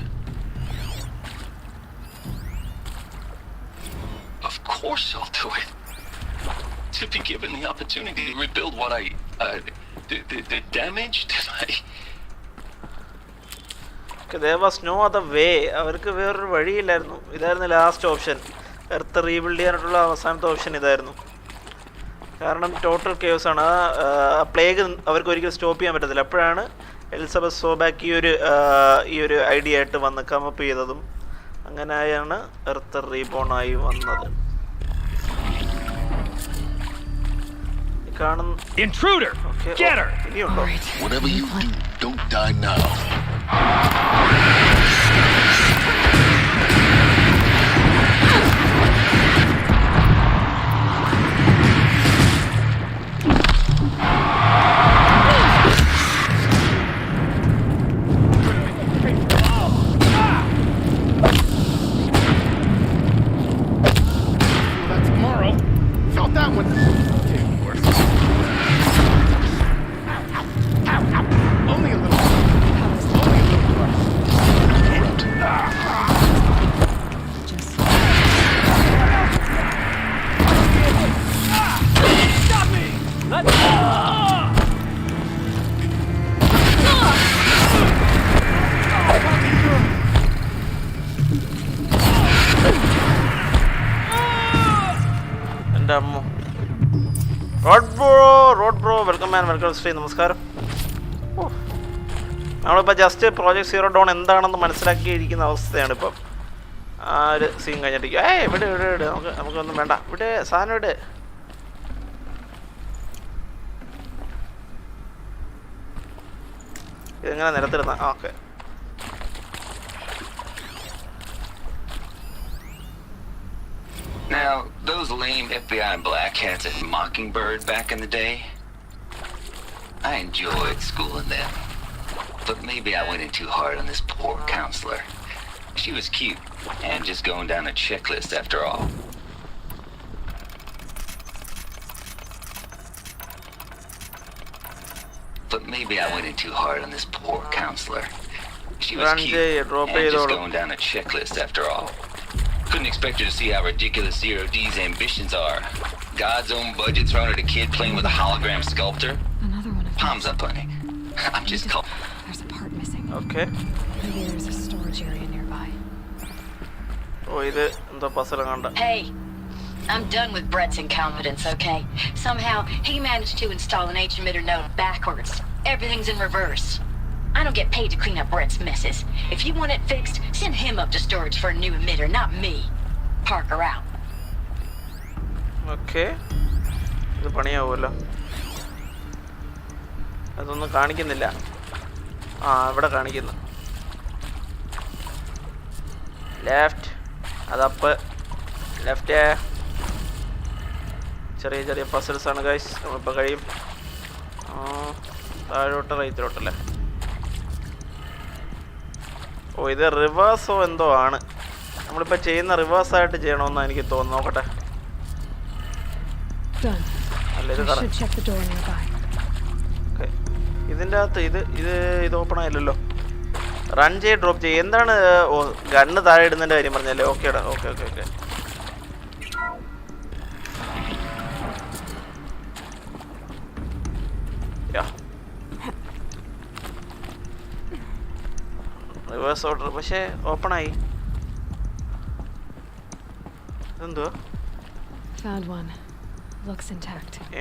Of course I'll do it. To be given the opportunity to rebuild what the damage that There was no other way. അവർക്ക് വേറൊരു വഴിയില്ലായിരുന്നു. ഇതായിരുന്നു last option. Earth rebuild ചെയ്യാനായിട്ടുള്ള അവസാനത്തെ option ഇതായിരുന്നു. കാരണം total case ആണ്. Plague അവർക്ക് ഒരിക്കലും സ്റ്റോപ്പ് ചെയ്യാൻ പറ്റത്തില്ല. അപ്പോഴാണ് എലിസബത്ത് സോബാക്ക് ഈ ഒരു ഐഡിയ ആയിട്ട് വന്ന് കമപ്പ് ചെയ്തതും അങ്ങനെയാണ് എർത്ത് റീബോൺ ആയി വന്നത്. കാണുന്നു. Intruder! Get her! ഇനിയുണ്ടോ? Whatever you do, don't die now. Tomorrow. Felt that one. Only a little. Stop me! എൻ്റെ അമ്മ. റോഡ് ബ്രോ വെൽക്കം മാൻ, വെൽക്കം ശ്രീ, നമസ്കാരം. നമ്മളിപ്പോൾ ജസ്റ്റ് പ്രോജക്റ്റ് സീറോ ഡോൺ എന്താണെന്ന് മനസ്സിലാക്കിയിരിക്കുന്ന അവസ്ഥയാണ് ഇപ്പം. ആ ഒരു സീൻ കഴിഞ്ഞിട്ട് ഇവിടെ നമുക്കൊന്നും വേണ്ട, ഇവിടെ സാധനം ഇവിടെ. ഇതെങ്ങനെ നിലത്തിരുന്ന okay. Now, those lame FBI black hats at Mockingbird back in the day, I enjoyed schooling them. But maybe I went in too hard on this poor counselor. She was cute, and just going down a checklist after all. But maybe I went in too hard on this poor counselor. She was cute, and just going down a checklist after all. Couldn't expect her to see how ridiculous Zero D's ambitions are. God's own budget thrown at a kid playing with a hologram sculptor. Another one of Palms up, honey. I'm just called. There's a part missing. Okay. Maybe there's a storage area nearby. Oh, ഇത് എന്താ puzzle കണ്ട. Hey, I'm done with Brett's incompetence, okay? Somehow, he managed to install an H-emitter node backwards. Everything's in reverse. I don't get paid to clean up Brett's messes. If you want it fixed, send him up to storage for a new emitter, not me. Parker out. Okay. ഇത് പണിയാവുമല്ലോ. അതൊന്നും കാണിക്കുന്നില്ല. ആ ഇവിടെ കാണിക്കുന്നു. Left, അതപ്പ്, left. ചെറിയ ചെറിയ puzzles ആണ് ഗൈസ്. നമ്മളിപ്പോൾ കഴിയും. താഴോട്ട് റൈറ്റിലോട്ടല്ലേ. ഓ ഇത് റിവേഴ്സോ എന്തോ ആണ്. നമ്മളിപ്പോൾ ചെയ്യുന്ന റിവേഴ്സായിട്ട് ചെയ്യണമെന്നാണ് എനിക്ക് തോന്നുന്നു. നോക്കട്ടെ. അല്ല ഇത് ഓക്കെ. ഇതിൻ്റെ അകത്ത് ഇത് ഓപ്പൺ ആയില്ലല്ലോ. റൺ ചെയ്ത് ഡ്രോപ്പ് ചെയ്യും. എന്താണ്? ഓ ഗണ്ണ് താഴെ ഇടുന്നതിൻ്റെ കാര്യം പറഞ്ഞല്ലേ. ഓക്കേടാ. ഓക്കെ. റിവേഴ്സ് ഓർഡർ പക്ഷേ ഓപ്പൺ ആയി. ഇതെന്തോ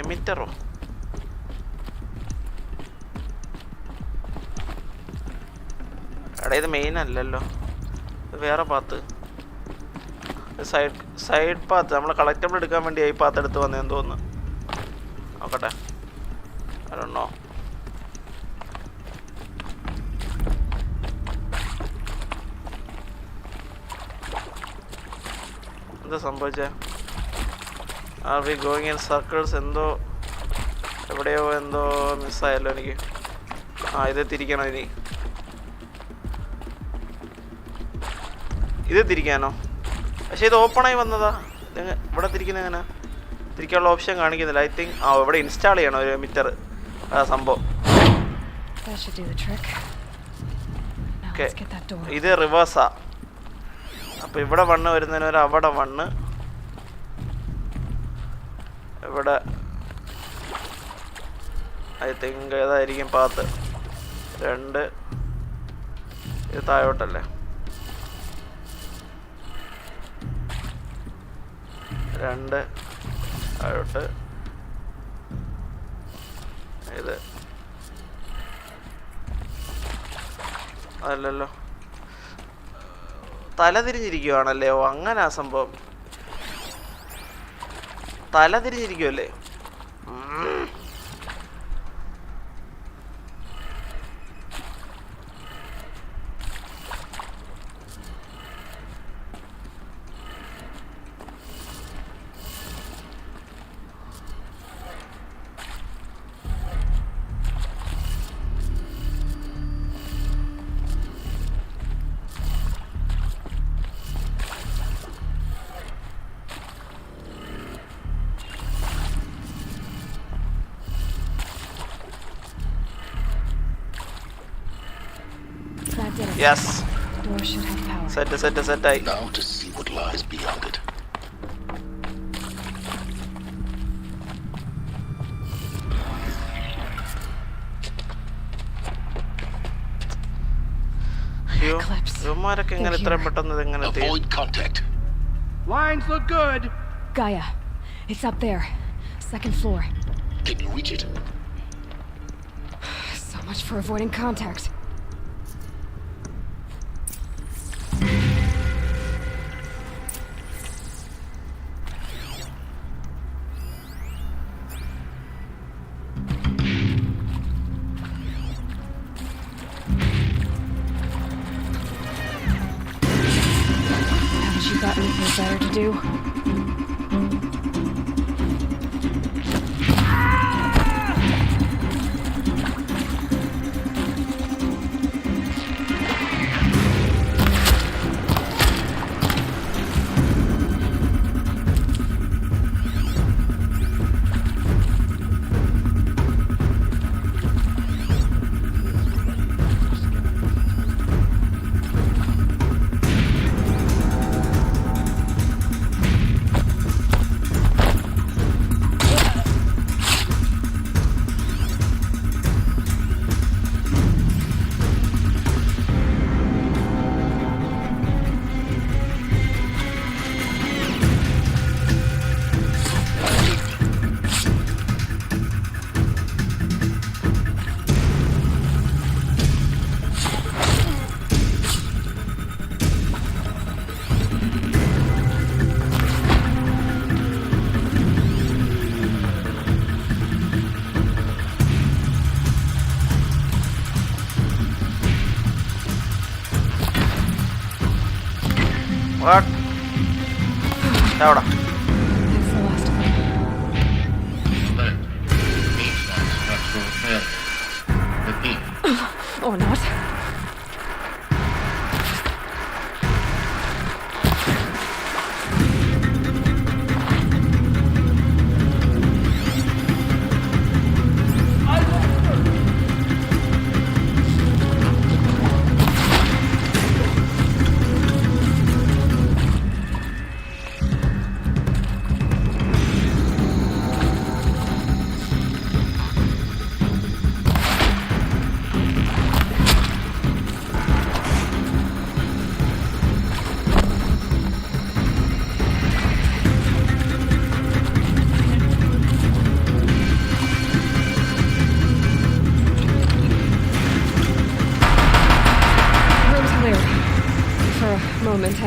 എമിറ്ററോ? എടാ ഇത് മെയിൻ അല്ലല്ലോ. ഇത് വേറെ പാത്ത്. Side path. നമ്മൾ കളക്റ്റബിൾ എടുക്കാൻ വേണ്ടി ഈ പാത്ത് എടുത്ത് വന്നതെന്ന് തോന്നുന്നു. നോക്കട്ടെ. അതൊന്നോ എന്താ സംഭവിച്ചേ? Are we going in circles? എന്തോ എവിടെയോ എന്തോ മിസ്സായല്ലോ എനിക്ക്. ഇത് തിരിക്കണം. ഇനി ഇത് തിരിക്കാനോ? പക്ഷേ ഇത് ഓപ്പണായി വന്നതാ. ഇവിടെ തിരിക്കുന്ന എങ്ങനെ? തിരിക്കാനുള്ള ഓപ്ഷൻ കാണിക്കുന്നില്ല. ഐ തിങ്ക് ഇവിടെ ഇൻസ്റ്റാൾ ചെയ്യണം ഒരു എമിറ്റർ സംഭവം. ഓക്കെ ഇത് റിവേഴ്സാ. അപ്പോൾ ഇവിടെ വണ്ണ് വരുന്നതിന് ഒരു അവിടെ വണ്ണ്, ഇവിടെ ഐ തിങ്ക് ഏതായിരിക്കും പാത്ത്. 2 ഇത് താഴോട്ടല്ലേ. 2 താഴോട്ട്. ഇത് അല്ലല്ലോ. തല തിരിഞ്ഞിരിക്കുവാണല്ലേ. ഓ അങ്ങനെ ആ സംഭവം. തല തിരിഞ്ഞിരിക്കുമല്ലേ. Yes. Door should have power. Set. Now to see what lies beyond it. ഇവന്മാരൊക്കെ എങ്ങനെ ഇത്രയും പെട്ടെന്ന് എങ്ങനെ? Avoid contact. Lines look good. Gaia, it's up there. 2nd floor. Can you reach it? So much for avoiding contact. Haven't you got anything better to do? What? Louder. That's the last of them. But means that structural failure. Repeat. Or not.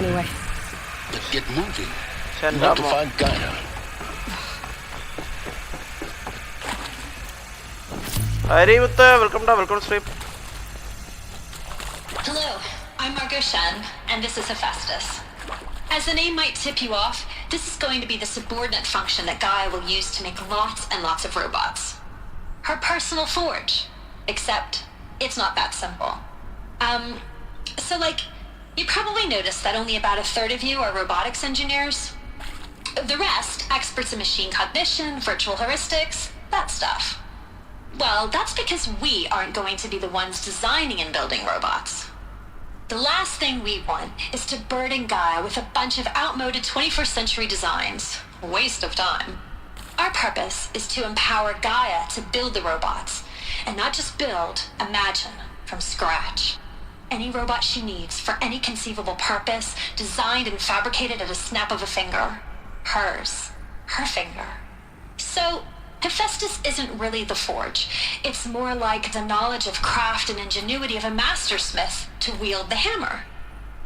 Anyway. Then get moving. Send We have to up. find Gaia. Welcome to stream. Hello, I'm Margot Shen, and this is Hephaestus. As the name might tip you off, this is going to be the subordinate function that Gaia will use to make lots and lots of robots. Her personal forge. Except, it's not that simple. So you probably noticed that only about a third of you are robotics engineers. The rest, experts in machine cognition, virtual heuristics, that stuff. Well, that's because we aren't going to be the ones designing and building robots. The last thing we want is to burden Gaia with a bunch of outmoded 21st century designs. Waste of time. Our purpose is to empower Gaia to build the robots, and not just build, imagine, from scratch. Any robot she needs for any conceivable purpose, designed and fabricated at a snap of a finger. Hers. Her finger. So, Hephaestus isn't really the forge. It's more like the knowledge of craft and ingenuity of a mastersmith to wield the hammer.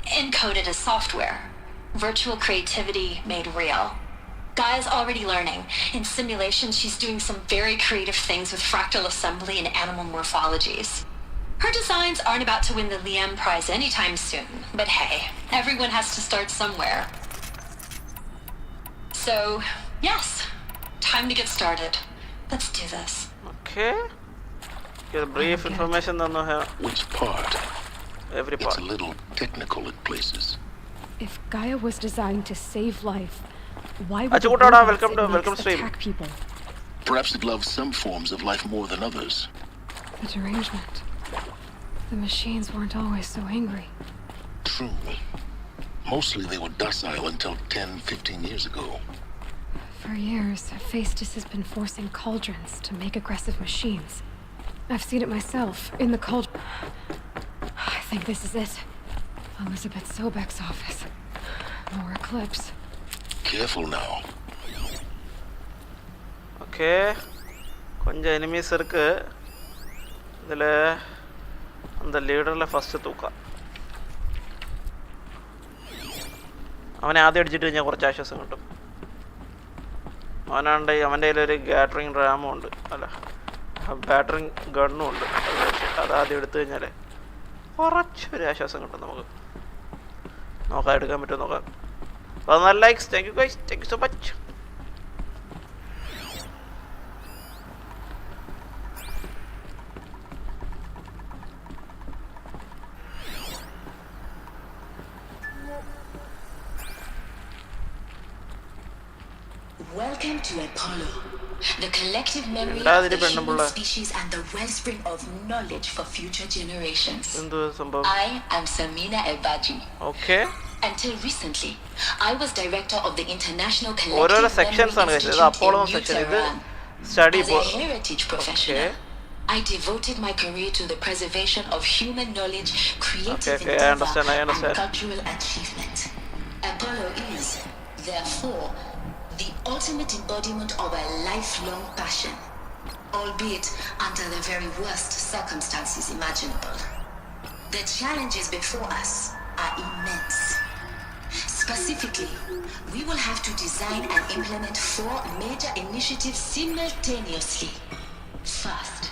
Encoded as software. Virtual creativity made real. Gaia's already learning. In simulations, she's doing some very creative things with fractal assembly and animal morphologies. Her designs aren't about to win the Liam Prize anytime soon, but hey, everyone has to start somewhere. So, yes, time to get started. Let's do this. Okay. Get brief information on here. Which part? Every part. It's a little technical in places. If Gaia was designed to save life, why would Achukuttada, the welcome stream. attack people? Perhaps it loves some forms of life more than others. The derangement. The machines weren't always so angry. True. Mostly they were docile until 10, 15 years ago. For years, Hephaestus has been forcing cauldrons to make aggressive machines. I've seen it myself, in the cauldron. I think this is it. Elizabeth Sobek's office. More Eclipse. Careful now. Okay. Konja enemies irukku. Idile அந்த லீடரில் first തൂക്കാം. അവനെ ആദ്യം അടിച്ചിട്ട് കഴിഞ്ഞാൽ കുറച്ച് ആശ്വാസം കിട്ടും. അവൻ്റെ കയ്യിലൊരു ഗാറ്ററിങ് റാമും ഉണ്ട്, അല്ല ബാറ്ററിങ് ഗണ്ണും ഉണ്ട്. അതാദ്യം എടുത്തു കഴിഞ്ഞാൽ കുറച്ചൊരു ആശ്വാസം കിട്ടും നമുക്ക്. നോക്കാം, എടുക്കാൻ പറ്റുമോ നോക്കാം. 14 likes. Thank you guys, thank you so much. Welcome to Apollo, the collective memory of the human species and the wellspring of knowledge for future generations. I am Samina Ebaji. Okay. Until recently, I was director of the International Collective Memory Institute in Tehran. As a heritage professional, I devoted my career to the preservation of human knowledge, creative endeavor, and cultural achievement. Apollo is, therefore, the ultimate embodiment of a lifelong passion, albeit under the very worst circumstances imaginable. The challenges before us are immense. Specifically, we will have to design and implement 4 major initiatives simultaneously. First,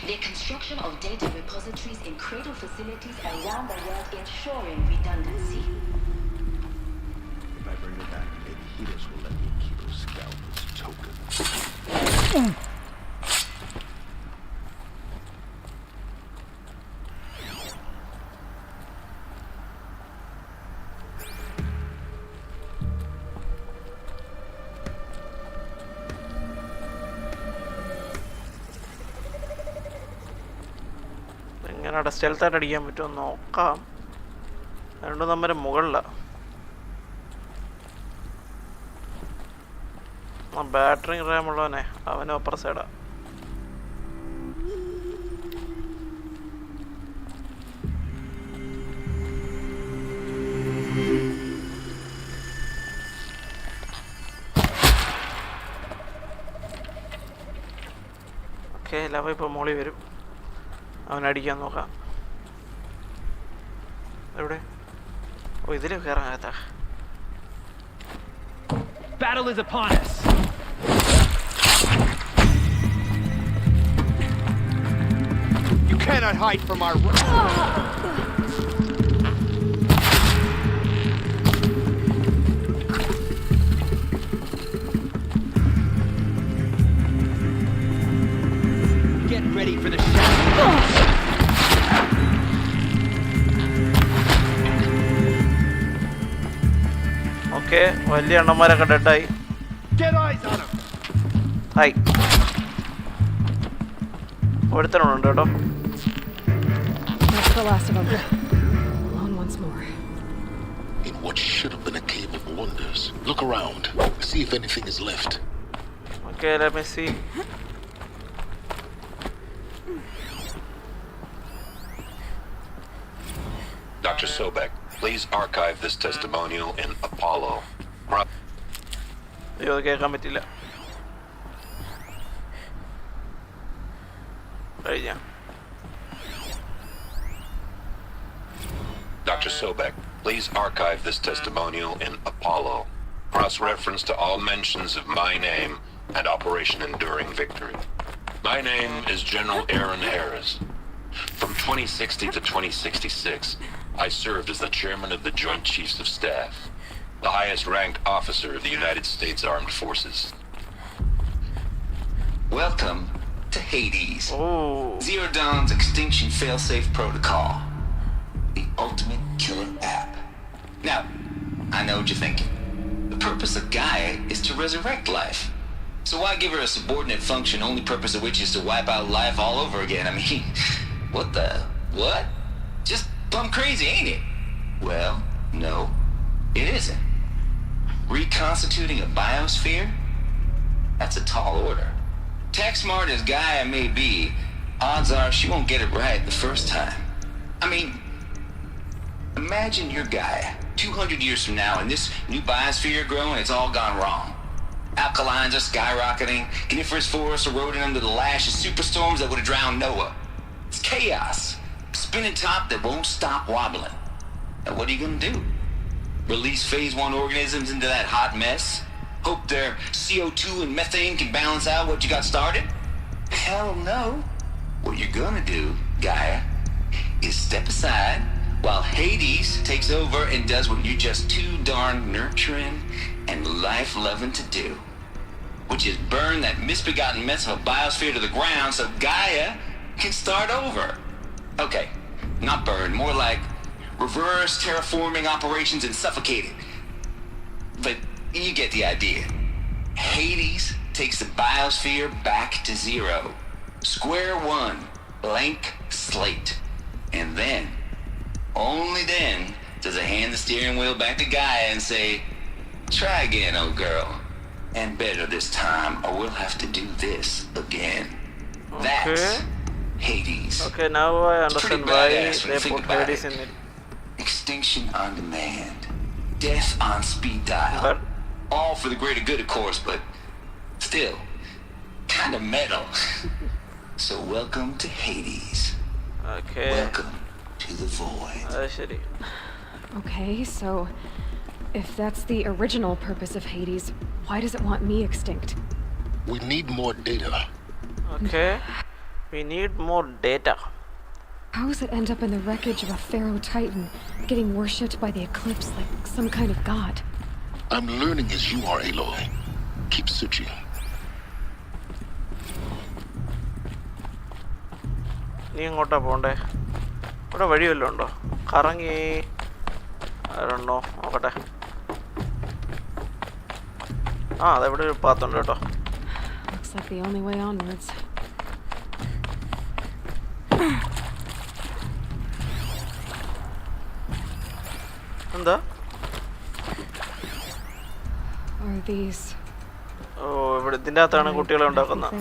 the construction of data repositories in cradle facilities around the world, ensuring redundancy. എങ്ങനെ സ്റ്റെൽത്തായിട്ട് അടിക്കാൻ പറ്റുമോ നോക്കാം. രണ്ടും നമ്മുടെ മുകളിലാണ്. Battery Ram ഉള്ളവനെ അവന് അപ്പുറ സൈഡാ. Okay Lava ഇപ്പോൾ മോളി വരും. അവനടിക്കാൻ നോക്കാം. എവിടെ? ഓ ഇതിൽ കയറാത്ത. Battle is upon us. You cannot hide from our Get ready for the shadow. Okay വലിയ എണ്ണന്മാരൊക്കെ ഡെഡായി. ഹായ് ഒരുത്തനുണ്ട് കേട്ടോ. That's the last of them. On once more. In what should have been a cave of wonders. Look around. See if anything is left. Okay, let me see. Dr. Sobek, please archive this testimonial in Apollo. അയ്യോ അത് കേൾക്കാൻ പറ്റില്ല. കഴിഞ്ഞ Dr. Sobek, please archive this testimonial in Apollo. Cross-reference to all mentions of my name and Operation Enduring Victory. My name is General Aaron Harris. From 2060 to 2066, I served as the chairman of the Joint Chiefs of Staff, the highest-ranked officer of the United States Armed Forces. Welcome to Hades. Zerodawn's extinction failsafe protocol. The ultimate killer app. Now, I know what you're thinking. The purpose of Gaia is to resurrect life. So why give her a subordinate function, only purpose of which is to wipe out life all over again? I mean, what? Just plumb crazy, ain't it? Well, no, it isn't. Reconstituting a biosphere? That's a tall order. Tech smart as Gaia may be, odds are she won't get it right the first time. I mean, imagine you're Gaia, 200 years from now, and this new biosphere growing, it's all gone wrong. Alkalines are skyrocketing, coniferous forests eroding under the lash of superstorms that would have drowned Noah. It's chaos. Spinning top that won't stop wobbling. Now what are you gonna do? Release phase 1 organisms into that hot mess? Hope their CO2 and methane can balance out what you got started? Hell no. What you're gonna do, Gaia, is step aside while Hades takes over and does what you're just too darn nurturing and life-loving to do, which is burn that misbegotten mess of a biosphere to the ground so Gaia can start over. Okay, not burn, more like reverse terraforming operations and suffocate it. But you get the idea. Hades takes the biosphere back to zero. Square one, blank slate. And then, only then, does it hand the steering wheel back to Gaia and say, try again, old girl. And better this time, or we'll have to do this again. Okay. That's Hades. Okay, now I understand why they put Hades in it. Extinction on demand. Death on speed dial. But all for the greater good, of course, but still, kind of metal. So welcome to Hades. Okay. Welcome to the void. ശരി. Okay, so if that's the original purpose of Hades, why does it want me extinct? We need more data. Okay. We need more data. How does it end up in the wreckage of a pharaoh titan, getting worshipped by the eclipse like some kind of god? I'm learning as you are, Aloy. Keep searching. നീ എങ്ങോട്ടാ പോണ്ടേ? ഇവിടെ വഴി വല്ലതും ഉണ്ടോ? കറങ്ങി ആരുണ്ടോ നോക്കട്ടെ. ആ അതെവിടെ ഒരു പാത്തുണ്ട് കേട്ടോ. Looks like the only way onwards. എന്താ? Are these? ഓ ഇവിടെ ഇതിൻ്റെ അകത്താണ് കുട്ടികളെ ഉണ്ടാക്കുന്നത്.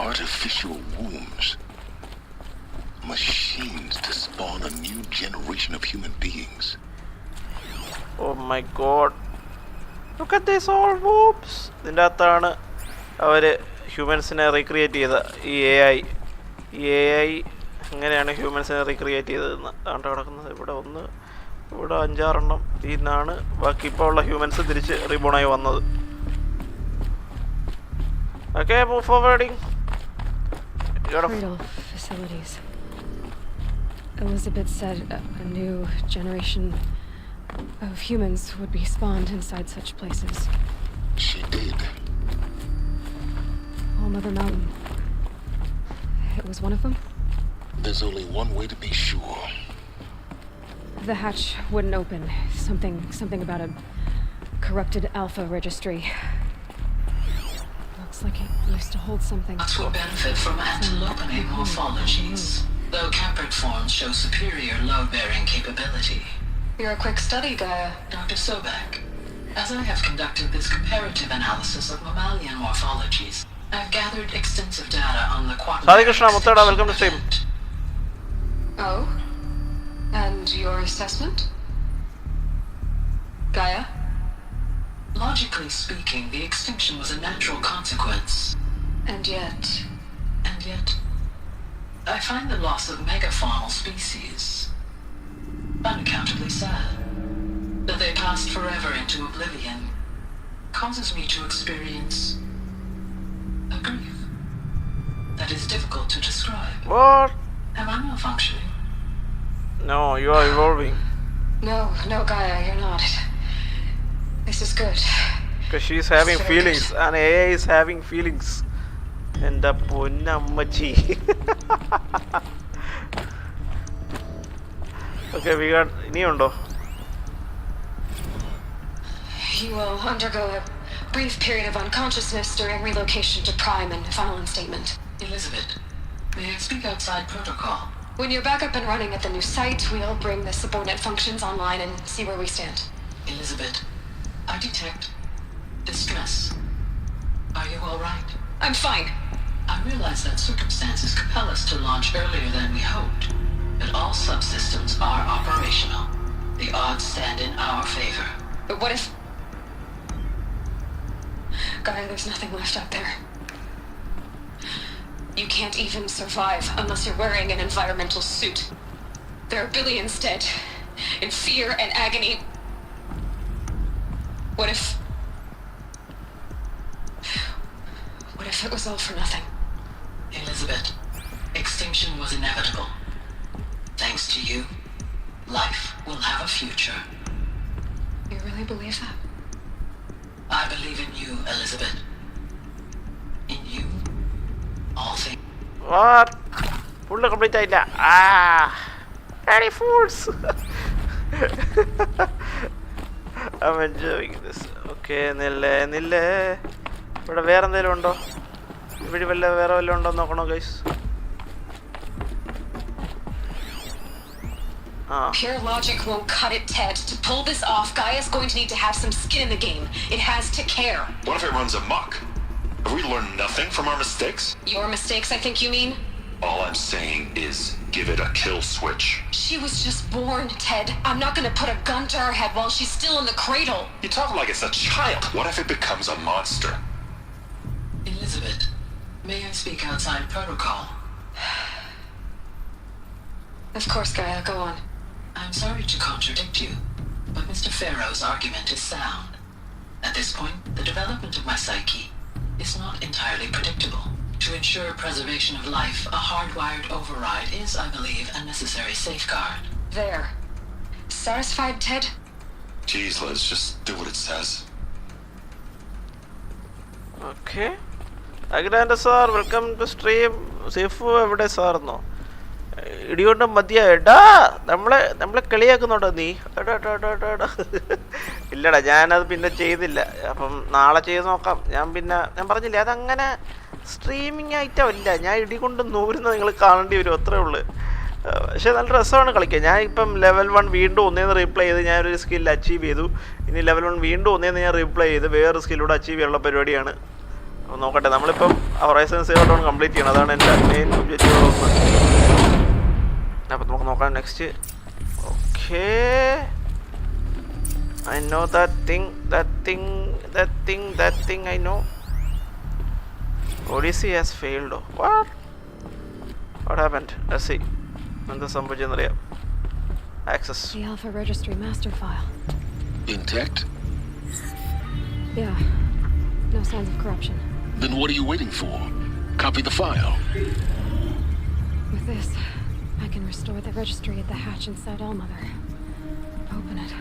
Artificial wombs. Machines to spawn a new generation of human beings. Oh my god. Look at this all boobs. ഇതിൻ്റെ അകത്താണ് അവർ ഹ്യൂമൻസിനെ റീക്രിയേറ്റ് ചെയ്ത ഈ AI എങ്ങനെയാണ് ഹ്യൂമൻസിനെ റീക്രിയേറ്റ് ചെയ്തതെന്ന് ആണ്ട് കിടക്കുന്നത്. ഇവിടെ 1 ഇവിടെ 5-6 എണ്ണം. ഇതിന്നാണ് ബാക്കി ഇപ്പോൾ ഉള്ള ഹ്യൂമൻസ് തിരിച്ച് റീബോണായി വന്നത്. Okay, move forwarding. Cradle facilities. Elizabeth said a new generation of humans would be spawned inside such places. She did. All Mother Mountain. It was one of them? There's only one way to be sure. The hatch wouldn't open. Something about a corrupted alpha registry. Looks like it used to hold something. Nuts will benefit from antilopenate morphologies, though caprid forms show superior load-bearing capability. You're a quick study, Gaia. Dr. Sobek, as I have conducted this comparative analysis of mammalian morphologies, I've gathered extensive data on the quantum. Hare Krishna, Muttada, welcome to stream. Oh? And your assessment? Gaia? Logically speaking, the extinction was a natural consequence. And yet, I find the loss of megafaunal species unaccountably sad. That they passed forever into oblivion causes me to experience a grief that is difficult to describe. What? Am I malfunctioning? No, you are evolving. No, Gaia, you're not. This is good. Because she's having feelings, and AI is having feelings. And Ponnammachi. Okay, we got Neondo. You will undergo a brief period of unconsciousness during relocation to Prime and final instatement. Elizabeth, may I speak outside protocol? When you're back up and running at the new site, we'll bring the subordinate functions online and see where we stand. Elizabeth, I detect distress. Are you all right? I'm fine. I realize that circumstances compel us to launch earlier than we hoped, but all subsystems are operational. The odds stand in our favor. But what if... Gaia, there's nothing left out there. You can't even survive unless you're wearing an environmental suit. There are billions dead, in fear and agony. What if it was all for nothing? Elizabeth, extinction was inevitable. Thanks to you, life will have a future. You really believe that? I believe in you, Elizabeth. In you, all things. What? Full complete ആയില്ല. Very fools. I'm enjoying this. Okay, നില്ലേ. ഇവിടെ വേറെ എന്തെങ്കിലും ഉണ്ടോ? ഇവിടെ വേറെ വല്ലതും ഉണ്ടോ നോക്കണോ guys? Pure logic won't cut it, Ted. To pull this off, Gaia's going to need to have some skin in the game. It has to care. What if it runs amok? Have we learned nothing from our mistakes? Your mistakes, I think you mean? All I'm saying is give it a kill switch. She was just born, Ted. I'm not gonna put a gun to her head while she's still in the cradle. You talk like it's a child. What if it becomes a monster? Elizabeth, may I speak outside protocol? Of course, Gaia, go on. I'm sorry to contradict you, but Mr. Farrow's argument is sound. At this point, the development of my psyche is not entirely predictable. To ensure preservation of life, a hardwired override is, I believe, a necessary safeguard. There. Satisfied, Ted? Jeez, Liz, just do what it says. Okay. Agranda sir, welcome to stream. Sifu, everyday sir, no. ഇടികൊണ്ടും മതിയായിട്ടാ നമ്മളെ കളിയാക്കുന്നുണ്ടോ നീ? ഇല്ലടാ, ഞാനത് പിന്നെ ചെയ്തില്ല. അപ്പം നാളെ ചെയ്ത് നോക്കാം. ഞാൻ പറഞ്ഞില്ലേ, അതങ്ങനെ സ്ട്രീമിങ് ഐറ്റമല്ല. ഞാൻ ഇടികൊണ്ട് നൂരുന്നത് നിങ്ങൾ കാണേണ്ടി വരും, അത്രേ ഉള്ളൂ. പക്ഷേ നല്ല രസമാണ് കളിക്കാൻ. ഞാൻ ഇപ്പം ലെവൽ 1 വീണ്ടും ഒന്നേന്ന് റീപ്ലേ ചെയ്ത് ഞാനൊരു സ്കിൽ അച്ചീവ് ചെയ്തു. ഇനി ലെവൽ 1 വീണ്ടും ഒന്നേന്ന് ഞാൻ റീപ്ലേ ചെയ്ത് വേറൊരു സ്കില്ലൂടെ അച്ചീവ് ചെയ്യാനുള്ള പരിപാടിയാണ്. അപ്പോൾ നോക്കട്ടെ, നമ്മളിപ്പം ഹൊറൈസൺ സീറോ ഡോൺ കംപ്ലീറ്റ് ചെയ്യണം. അതാണ് എൻ്റെ മെയിൻ ഒബ്ജക്റ്റീവ്. അപ്പം നമുക്ക് നോക്കാം next. Okay, I know that thing I know. Odyssey has failed. What happened? Let's see. എന്താ സംഭവിച്ചെന്നറിയാം. Access. The Alpha Registry master file. Intact? Yeah. No signs of corruption. Then what are you waiting for? Copy the file. With this, I can restore the registry at the hatch inside Allmother. Open it.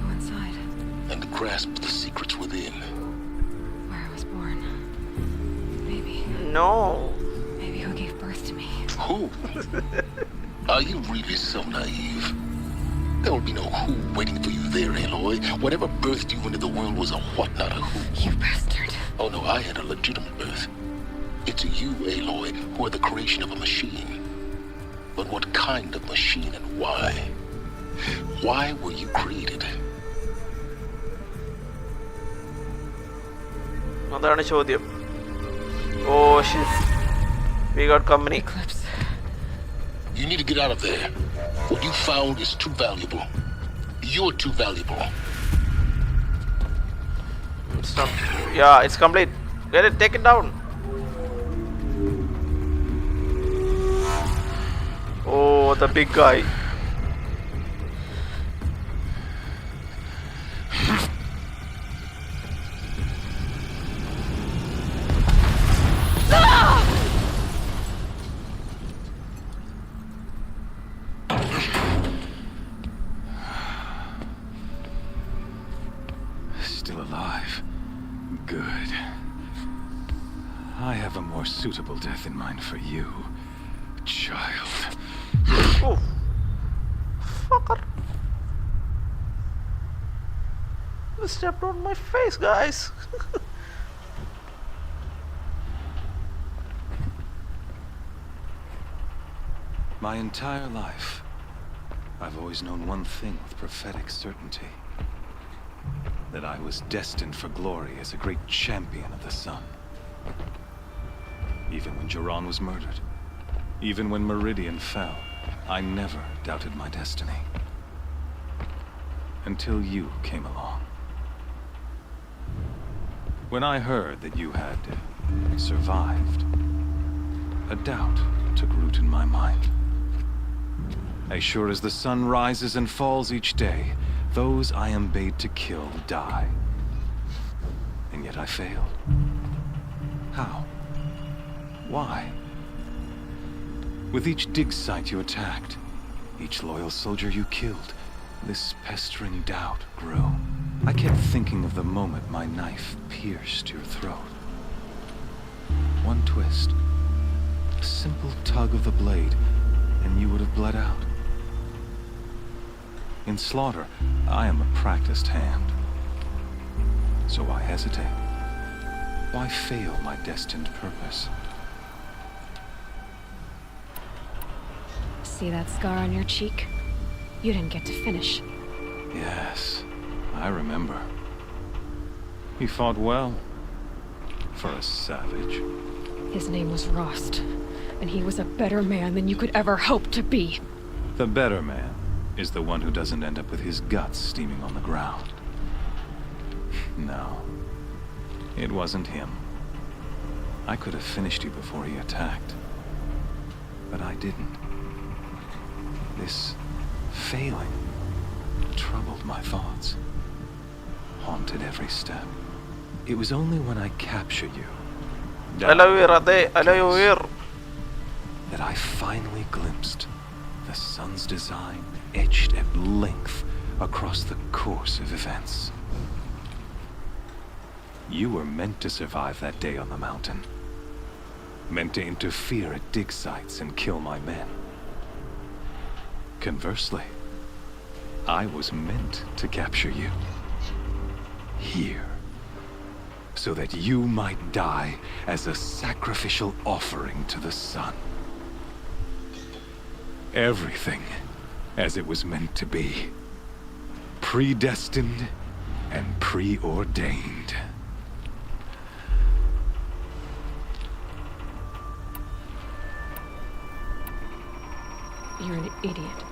Go inside. And grasp the secrets within. Where I was born. Maybe. No. Maybe who gave birth to me. Who? Are you really so naive? There will be no who waiting for you there, Aloy. Whatever birthed you into the world was a what, not a who. You bastard. Oh no, I had a legitimate birth. It's you, Aloy, who are the creation of a machine. But what kind of machine and why? Why were you created? അതാണ് ചോദ്യം. Oh shit. We got company. Eclipse. You need to get out of there. What you found is too valuable. You're too valuable. Stop. Yeah, it's complete. Get it, take it down. Oh, the big guy. Still alive. Good. I have a more suitable death in mind for you, child. Oh. Fucker. You stepped on my face, guys. My entire life, I've always known one thing with prophetic certainty. That I was destined for glory as a great champion of the sun. Even when Jiran was murdered, even when Meridian fell, I never doubted my destiny. Until you came along. When I heard that you had survived, a doubt took root in my mind. As sure as the sun rises and falls each day, those I am bade to kill die. And yet I failed. How? Why? With each dig site you attacked, each loyal soldier you killed, this pestering doubt grew. I kept thinking of the moment my knife pierced your throat. One twist, a simple tug of the blade, and you would have bled out. In slaughter, I am a practiced hand. So why hesitate? Why fail my destined purpose? See that scar on your cheek? You didn't get to finish. Yes, I remember. He fought well. For a savage. His name was Rost, and he was a better man than you could ever hope to be. The better man is the one who doesn't end up with his guts steaming on the ground. No, it wasn't him. I could have finished you before he attacked. But I didn't. This failing troubled my thoughts, haunted every step. It was only when I captured you that I finally glimpsed the sun's design etched at length across the course of events. You were meant to survive that day on the mountain. Meant to interfere at dig sites and kill my men. Conversely, I was meant to capture you. Here. So that you might die as a sacrificial offering to the sun. Everything as it was meant to be. Predestined and preordained. You're an idiot.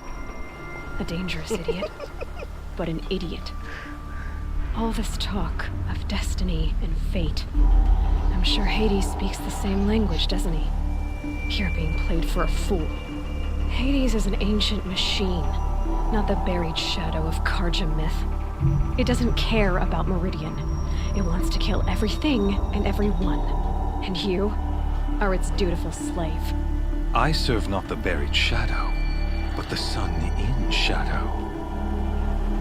A dangerous idiot. But an idiot. All this talk of destiny and fate. I'm sure Hades speaks the same language, doesn't he? You're being played for a fool. Hades is an ancient machine, not the buried shadow of Karja myth. It doesn't care about Meridian. It wants to kill everything and everyone. And you are its dutiful slave. I serve not the buried shadow, but the sun in shadow.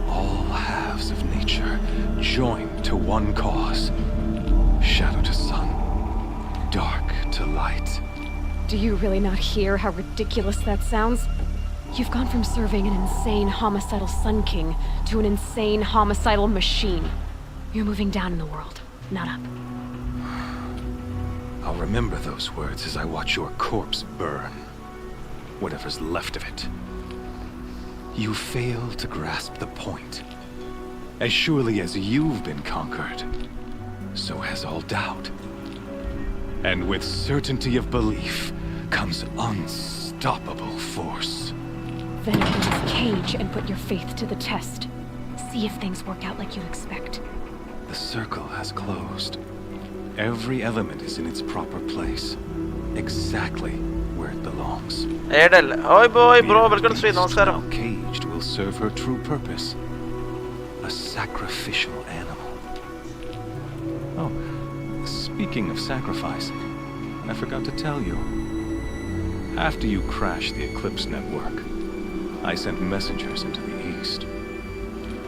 All halves of nature joined to one cause. Shadow to sun, dark to light. Do you really not hear how ridiculous that sounds? You've gone from serving an insane homicidal Sun King to an insane homicidal machine. You're moving down in the world, not up. I'll remember those words as I watch your corpse burn. Whatever's left of it. You fail to grasp the point. As surely as you've been conquered, so has all doubt. And with certainty of belief comes unstoppable force. Then enter this cage and put your faith to the test. See if things work out like you expect. The circle has closed. Every element is in its proper place. Exactly where it belongs. Oi boy, bro, welcome to stream. Now caged will serve her true purpose. A sacrificial animal. Oh, speaking of sacrifice, I forgot to tell you. After you crashed the Eclipse network, I sent messengers into the east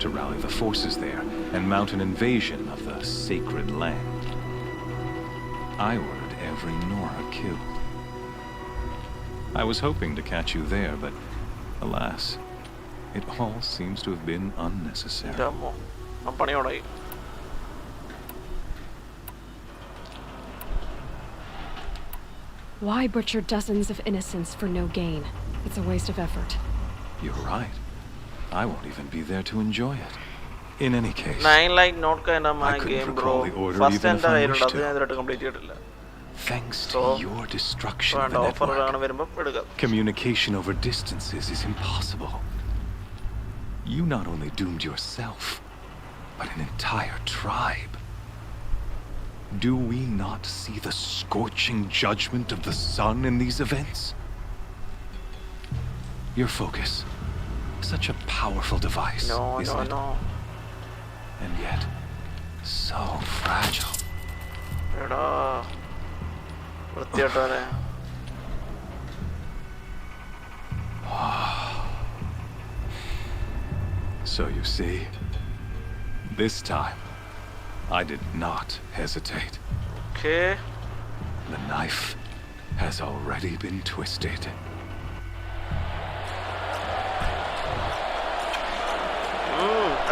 to rally the forces there and mount an invasion of the sacred land. I ordered every Nora killed. I was hoping to catch you there, but alas, it all seems to have been unnecessary. Why butcher dozens of innocents for no gain? It's a waste of effort. You're right. I won't even be there to enjoy it. In any case, I couldn't recall the order even if I wished to. Thanks to your destruction of the network, communication over distances is impossible. You not only doomed yourself, but an entire tribe. Do we not see the scorching judgment of the sun in these events? Your focus, such a powerful device, isn't it? And yet, so fragile. So you see, this time, I did not hesitate. Okay. The knife has already been twisted.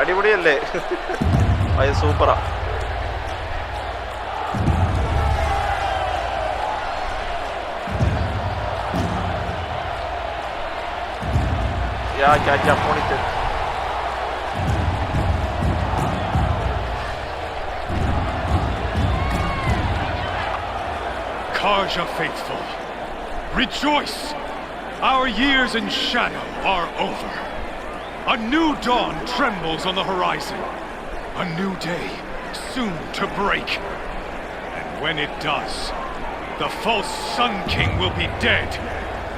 അടിപൊളിയല്ലേ അത് സൂപ്പറാ ya monitor Karja faithful, rejoice! Our years in shadow are over. A new dawn trembles on the horizon. A new day, soon to break. And when it does, the false Sun King will be dead,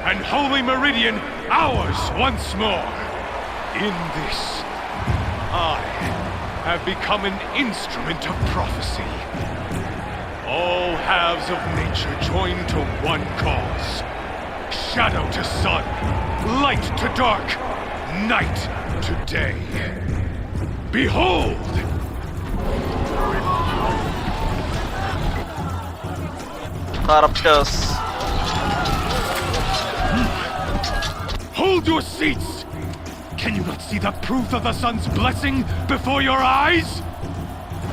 and Holy Meridian ours once more. In this, I have become an instrument of prophecy. All halves of nature join to one cause. Shadow to sun, light to dark, night to day. Behold! Corruptors. Hold your seats! Can you not see the proof of the sun's blessing before your eyes?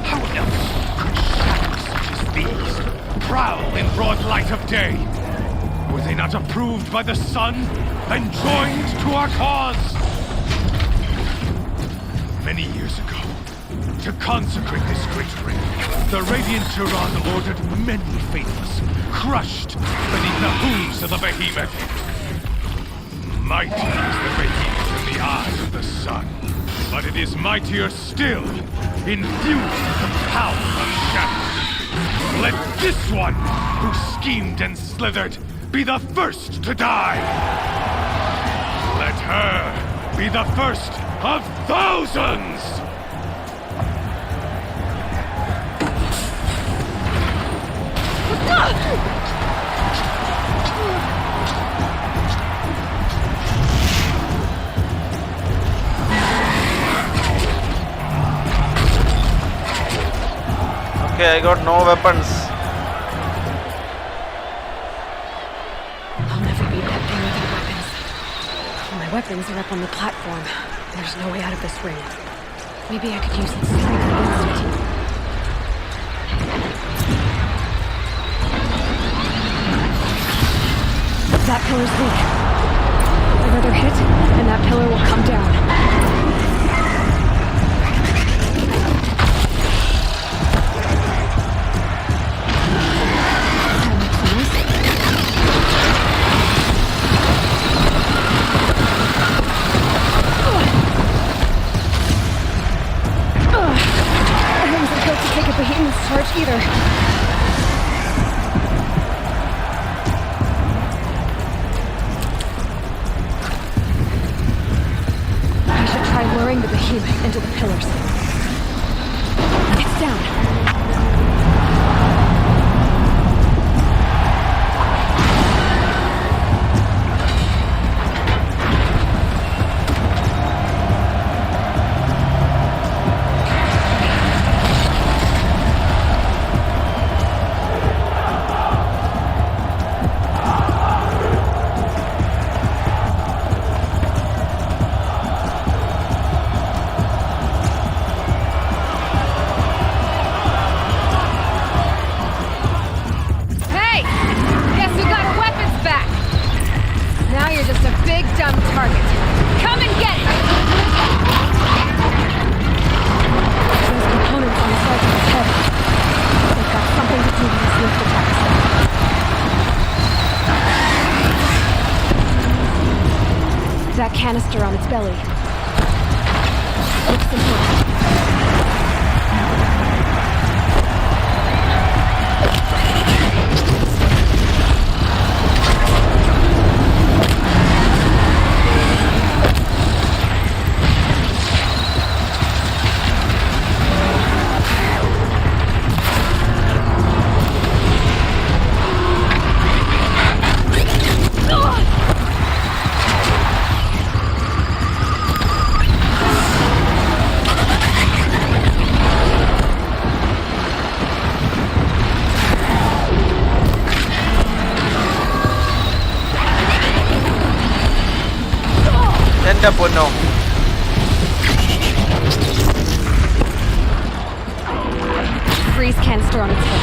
How else could shadows such as these prowl in broad light of day? Were they not approved by the sun and joined to our cause? Many years ago, to consecrate this great ring, the Horizonzerodawn ordered many faithless, crushed beneath the hooves of the behemoth. Mighty is the behemoth in the eyes of the sun, but it is mightier still, infused with the power of shadow. Let this one, who schemed and slithered, be the first to die. Let her be the first of thousands! Okay, I got no weapons. I'll never beat that thing without weapons. My weapons are up on the platform. There's no way out of this ring. Maybe I could use its strength against it. That pillar's weak. Another hit, and that pillar will come down. Either. I should try luring the behemoth into the pillars. It's down. Canister on its belly. Looks important. No. Freeze canister on its head.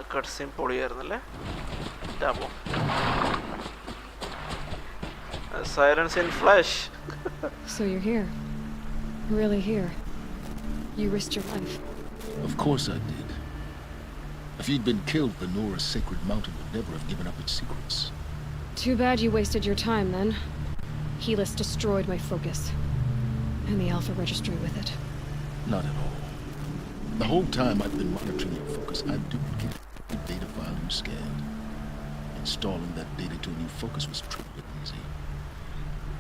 cutscene പൊളിയായിരുന്നല്ലേ? Double. Silence in flesh. So you're here. Really here. You risked your life. Of course I did. If you'd been killed, the Nora's sacred mountain would never have given up its secrets. Too bad you wasted your time then. Helis destroyed my focus. And the Alpha Registry with it. Not at all. The whole time I've been monitoring your focus, I've duplicated the data file you scanned. Installing that data to a new focus was trivial and easy.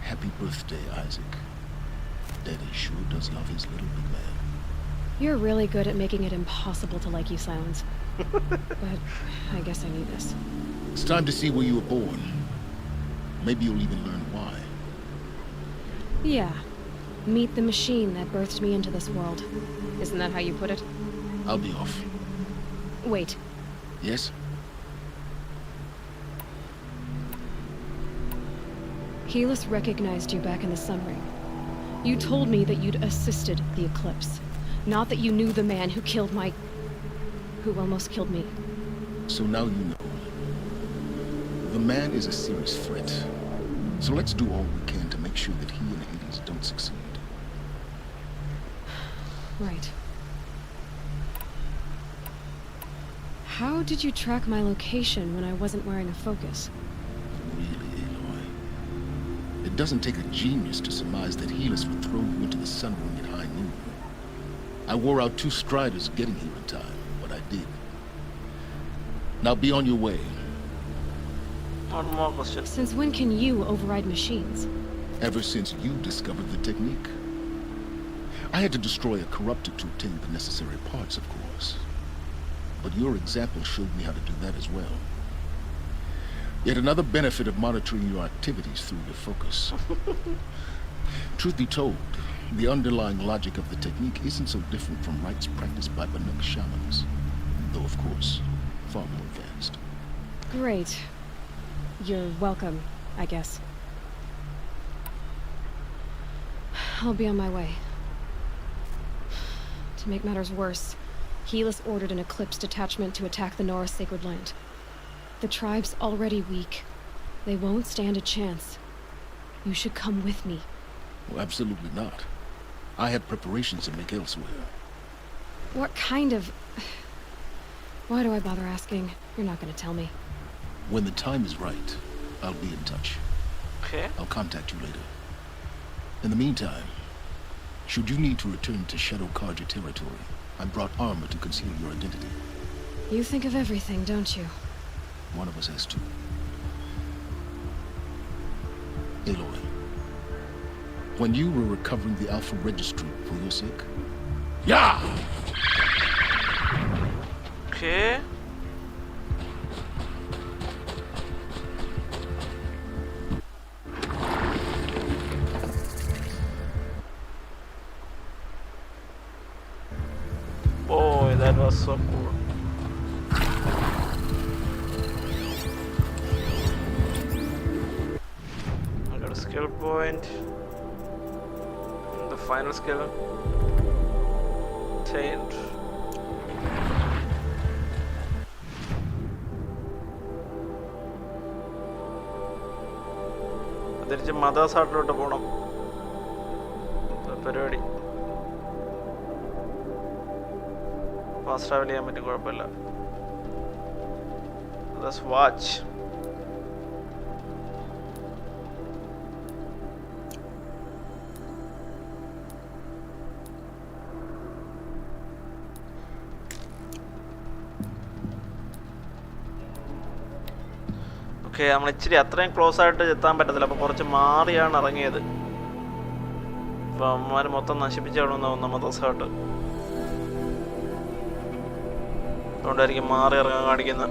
Happy birthday, Isaac. Daddy sure does love his little big man. You're really good at making it impossible to like you, Silence. But I guess I need this. It's time to see where you were born. Maybe you'll even learn why. Yeah. Meet the machine that birthed me into this world. Isn't that how you put it? I'll be off. Wait. Yes? Helis recognized you back in the Sun Ring. You told me that you'd assisted the Eclipse. Not that you knew the man who killed who almost killed me. So now you know. The man is a serious threat. So let's do all we can to make sure that he and Hades don't succeed. Right. How did you track my location when I wasn't wearing a focus? Really, Aloy? It doesn't take a genius to surmise that Helis would throw you into the Sun Ring at high noon. I wore out 2 striders getting here in time, but I did. Now be on your way. One more question. Since when can you override machines? Ever since you discovered the technique. I had to destroy a corruptor to obtain the necessary parts, of course. But your example showed me how to do that as well. Yet another benefit of monitoring your activities through your focus. Truth be told, the underlying logic of the technique isn't so different from rites practiced by Banuk shamans, though of course, far more advanced. Great. You're welcome, I guess. I'll be on my way. To make matters worse, Helis ordered an Eclipse detachment to attack the Nora sacred land. The tribe's already weak. They won't stand a chance. You should come with me. Well, absolutely not. I have preparations to make elsewhere. What kind of... Why do I bother asking? You're not gonna tell me. When the time is right, I'll be in touch. Okay. I'll contact you later. In the meantime, should you need to return to Shadow Karja territory, I brought armor to conceal your identity. You think of everything, don't you? One of us has to. Aloy, when you were recovering the Alpha Registry for your sake? Yeah! Okay. Boy, that was so cool. I got a skill point. The final skill. Taint. തിരിച്ച് mothers ആർട്ടിലോട്ട് പോകണം പരിപാടി. Fast travel ചെയ്യാൻ പറ്റും, കുഴപ്പമില്ല. Let's watch. Okay, നമ്മൾ ഇച്ചിരി അത്രയും close ആയിട്ട് എത്താൻ പറ്റത്തില്ല, അപ്പോൾ കുറച്ച് മാറിയാണ് ഇറങ്ങിയത്. അപ്പോൾ അമ്മമാർ മൊത്തം നശിപ്പിച്ചാണെന്ന് തോന്നുന്നു മദേഴ്സായിട്ട്. അതുകൊണ്ടായിരിക്കും മാറി ഇറങ്ങാൻ കാണിക്കുന്നത്.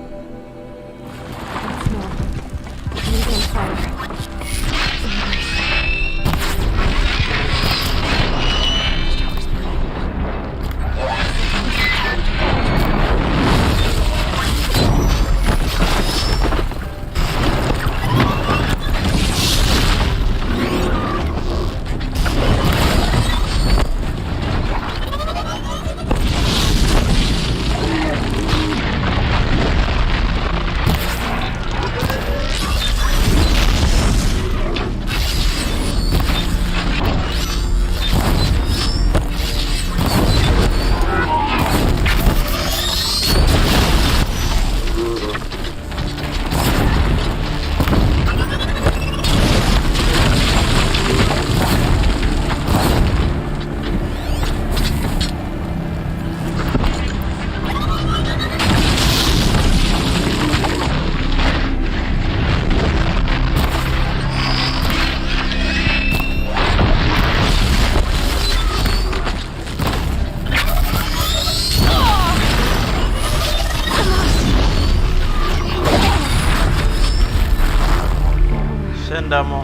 എൻ്റെ അമ്മോ.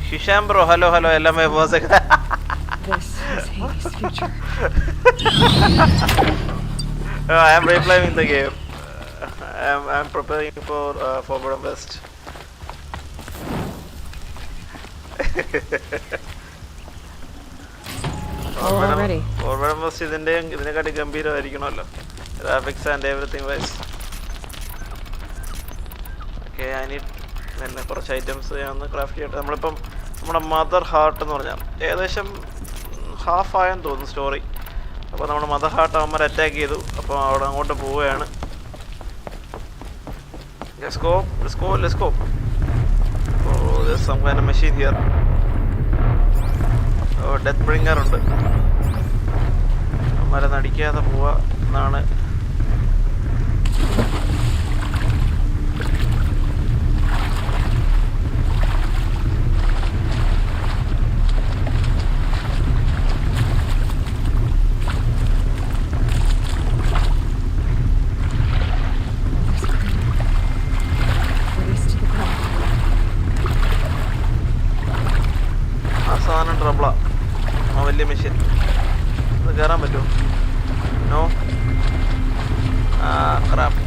Shisham bro, hello, hello, LMA was a This is Hades' future. I am replaying the game. I'm preparing for Forbidden West. Already. Forbidden West ഇതിനെക്കാട്ടി ഗംഭീരമായിരിക്കണമല്ലോ. Graphics and everything wise. Okay, I need പിന്നെ കുറച്ച് items ഞാൻ ഒന്ന് craft ചെയ്യട്ടെ. നമ്മളിപ്പം നമ്മുടെ mother heart എന്ന് പറഞ്ഞാൽ ഏകദേശം ഹാഫ് ആയെന്ന് തോന്നുന്നു സ്റ്റോറി. അപ്പോൾ നമ്മുടെ മദർ ഹാർട്ട് അവന്മാർ അറ്റാക്ക് ചെയ്തു. അപ്പോൾ അവിടെ അങ്ങോട്ട് പോവുകയാണ്. Let's go. Oh, there's some kind of machine here. Oh, death bringer ഉണ്ട്. അവന്മാരെ നടിക്കാതെ പോവുക എന്നാണ്. ട്രബിളാ വലിയ മെഷീൻ. അത് കയറാൻ പറ്റുമോ? നോ. ക്രാപ്പ്.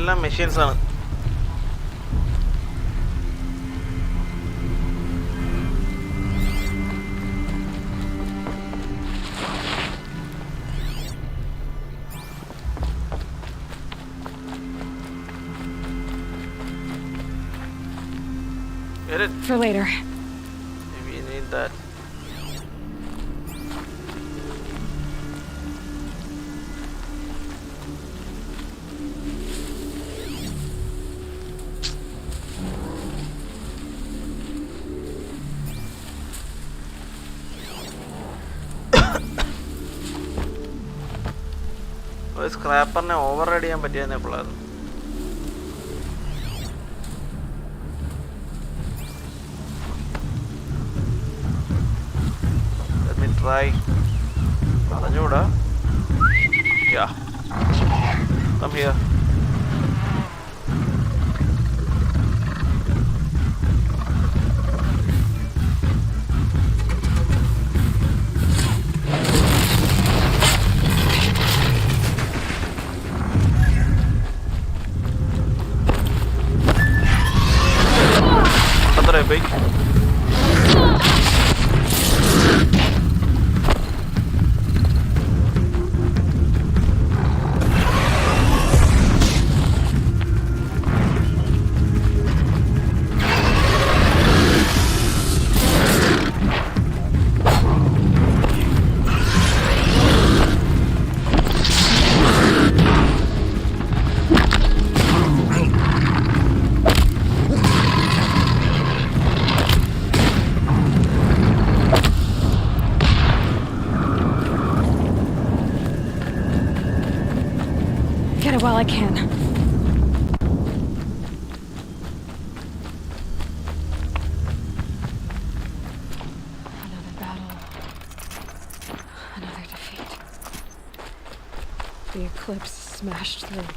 എല്ലാം മെഷീൻസ് ആണ്. Get it? For later. Maybe you need that. സ്ക്രാപ്പറിനെ ഓവർ റൈഡ് ചെയ്യാൻ പറ്റിയതിനെ പിള്ളേർന്നു. ട്രൈ പറഞ്ഞൂടാ. Yeah come here. Big. While I can. Another battle. Another defeat. The eclipse smashed through.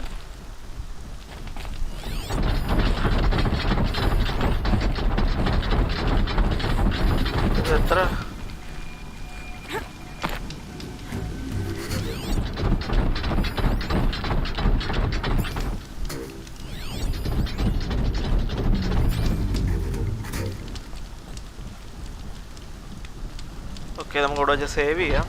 Okay, നമുക്ക് ഇവിടെ വെച്ച് സേവ് ചെയ്യാം.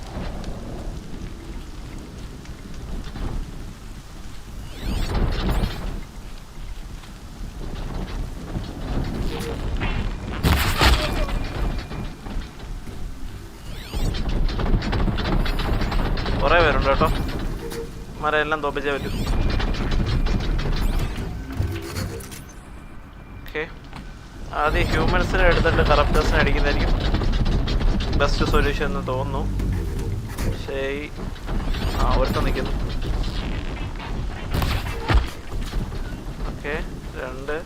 കുറേ പേരുണ്ട് കേട്ടോ. മരെല്ലാം തോപ്പിച്ചേ പറ്റും. ഓക്കെ, ആദ്യം ഹ്യൂമൻസിനെ എടുത്തിട്ട് കറപ്റ്റേഴ്സിനെ അടിക്കുന്നതായിരിക്കും ബെസ്റ്റ് സൊല്യൂഷൻ എന്ന് തോന്നുന്നു. പക്ഷേ ഒരുത്തം നിൽക്കുന്നു. ഓക്കെ, 2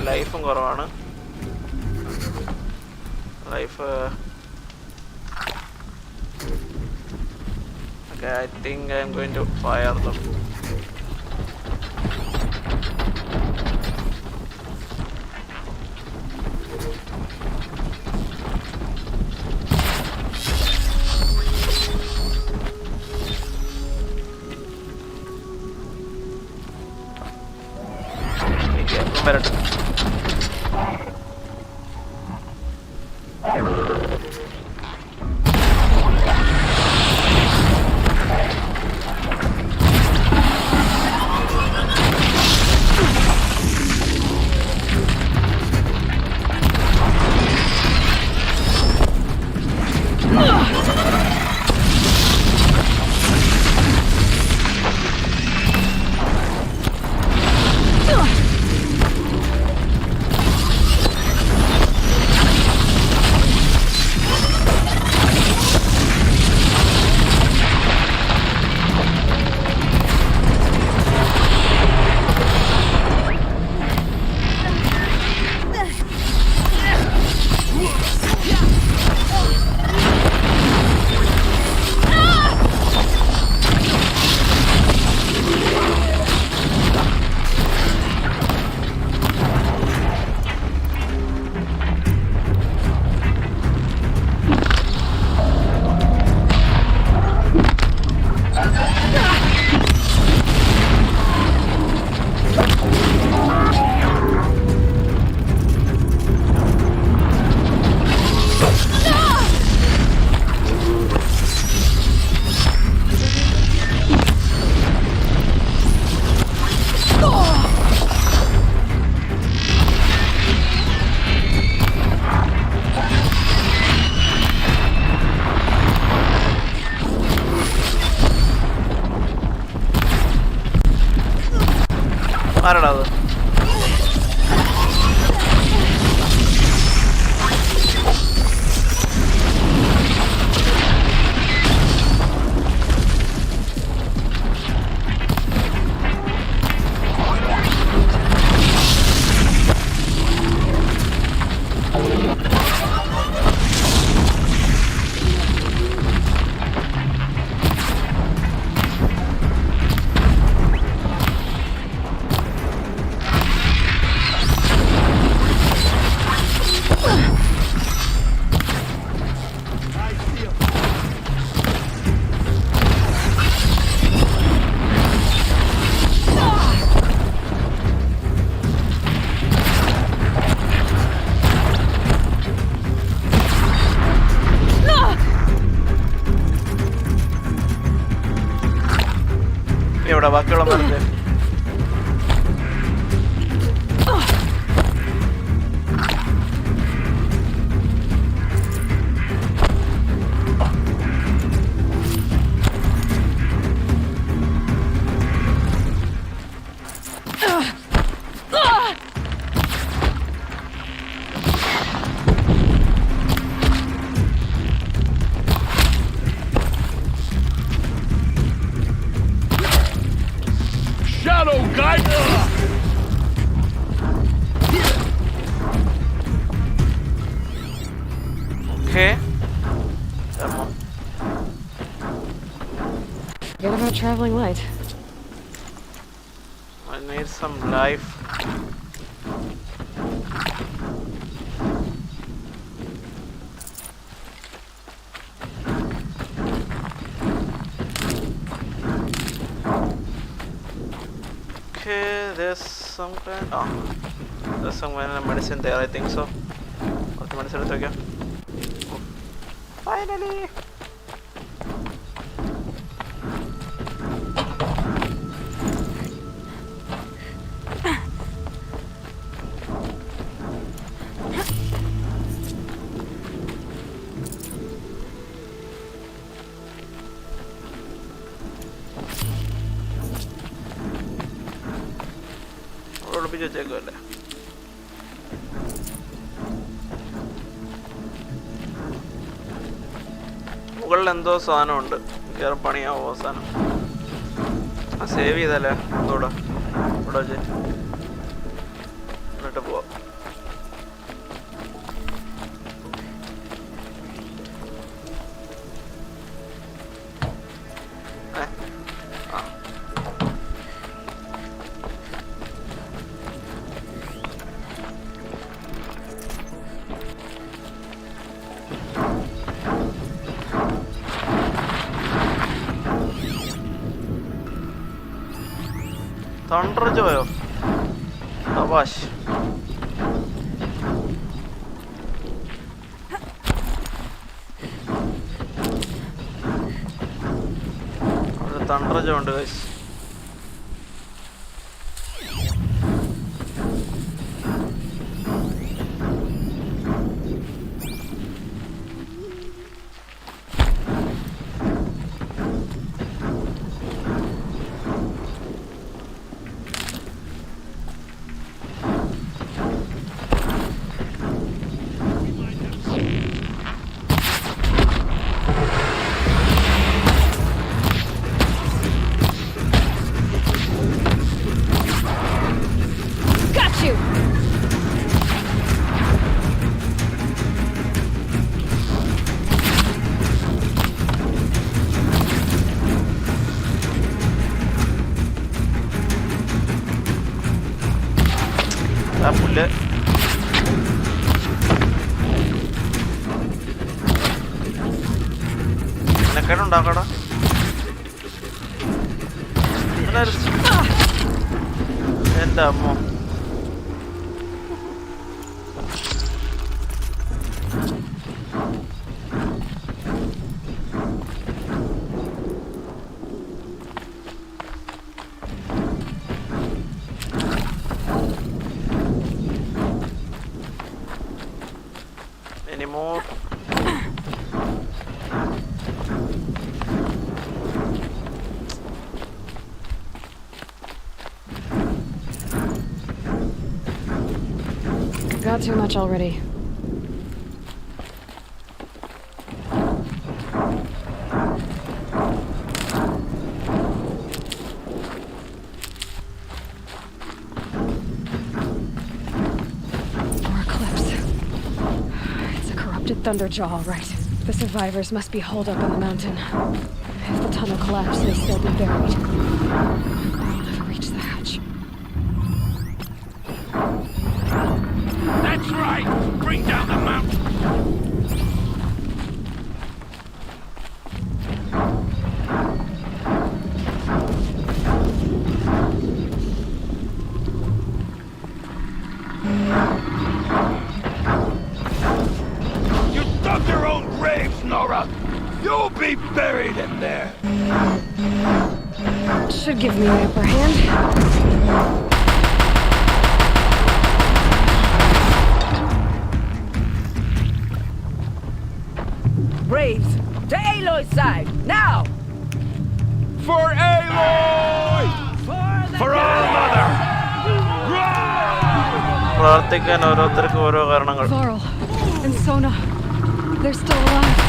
ലൈഫും കുറവാണ്. Life okay, I think I am going to fire them. വരട്ടെ. ആരാടാ അത്? എവിടെ ബാക്കിയുള്ള മരത്തെ? Okay. What about traveling light? I need some life. Okay, there's some kind. Oh, there's some kind of medicine there. I think so. Okay, medicine is okay. Finally. ഉറപ്പിച്ച് വെച്ചേക്കുമല്ലേ. മുകളിൽ എന്തോ സാധനമുണ്ട്, മിക്കവാറും പണിയാവും അവസാനം. സേവ് ചെയ്തല്ലേ ഒന്നുകൂടെ ഇവിടെ വെച്ച് എന്നിട്ട് പോവാം. Thunder Joyo അവാശ്. അവിടെ തണ്ടർ ജോ ഉണ്ട് ഗൈസ്. പുല്ല് എന്നെക്കേടുണ്ടാക്കടാ. എൻ്റെ അമ്മ anymore. Got too much already. Thunderjaw, all right. The survivors must be holed up in the mountain. If the tunnel collapses, they'll be buried. I'll never reach the hatch. That's right! Bring down the mountain! You'll be buried in there. Should give me an upper hand. Braves, to Aloy's side, now! For Aloy! For our mother! പ്രാർത്ഥിക്കാൻ ഓരോരുത്തർക്കും ഓരോ കാരണങ്ങൾ. Varl and Sona, they're still alive.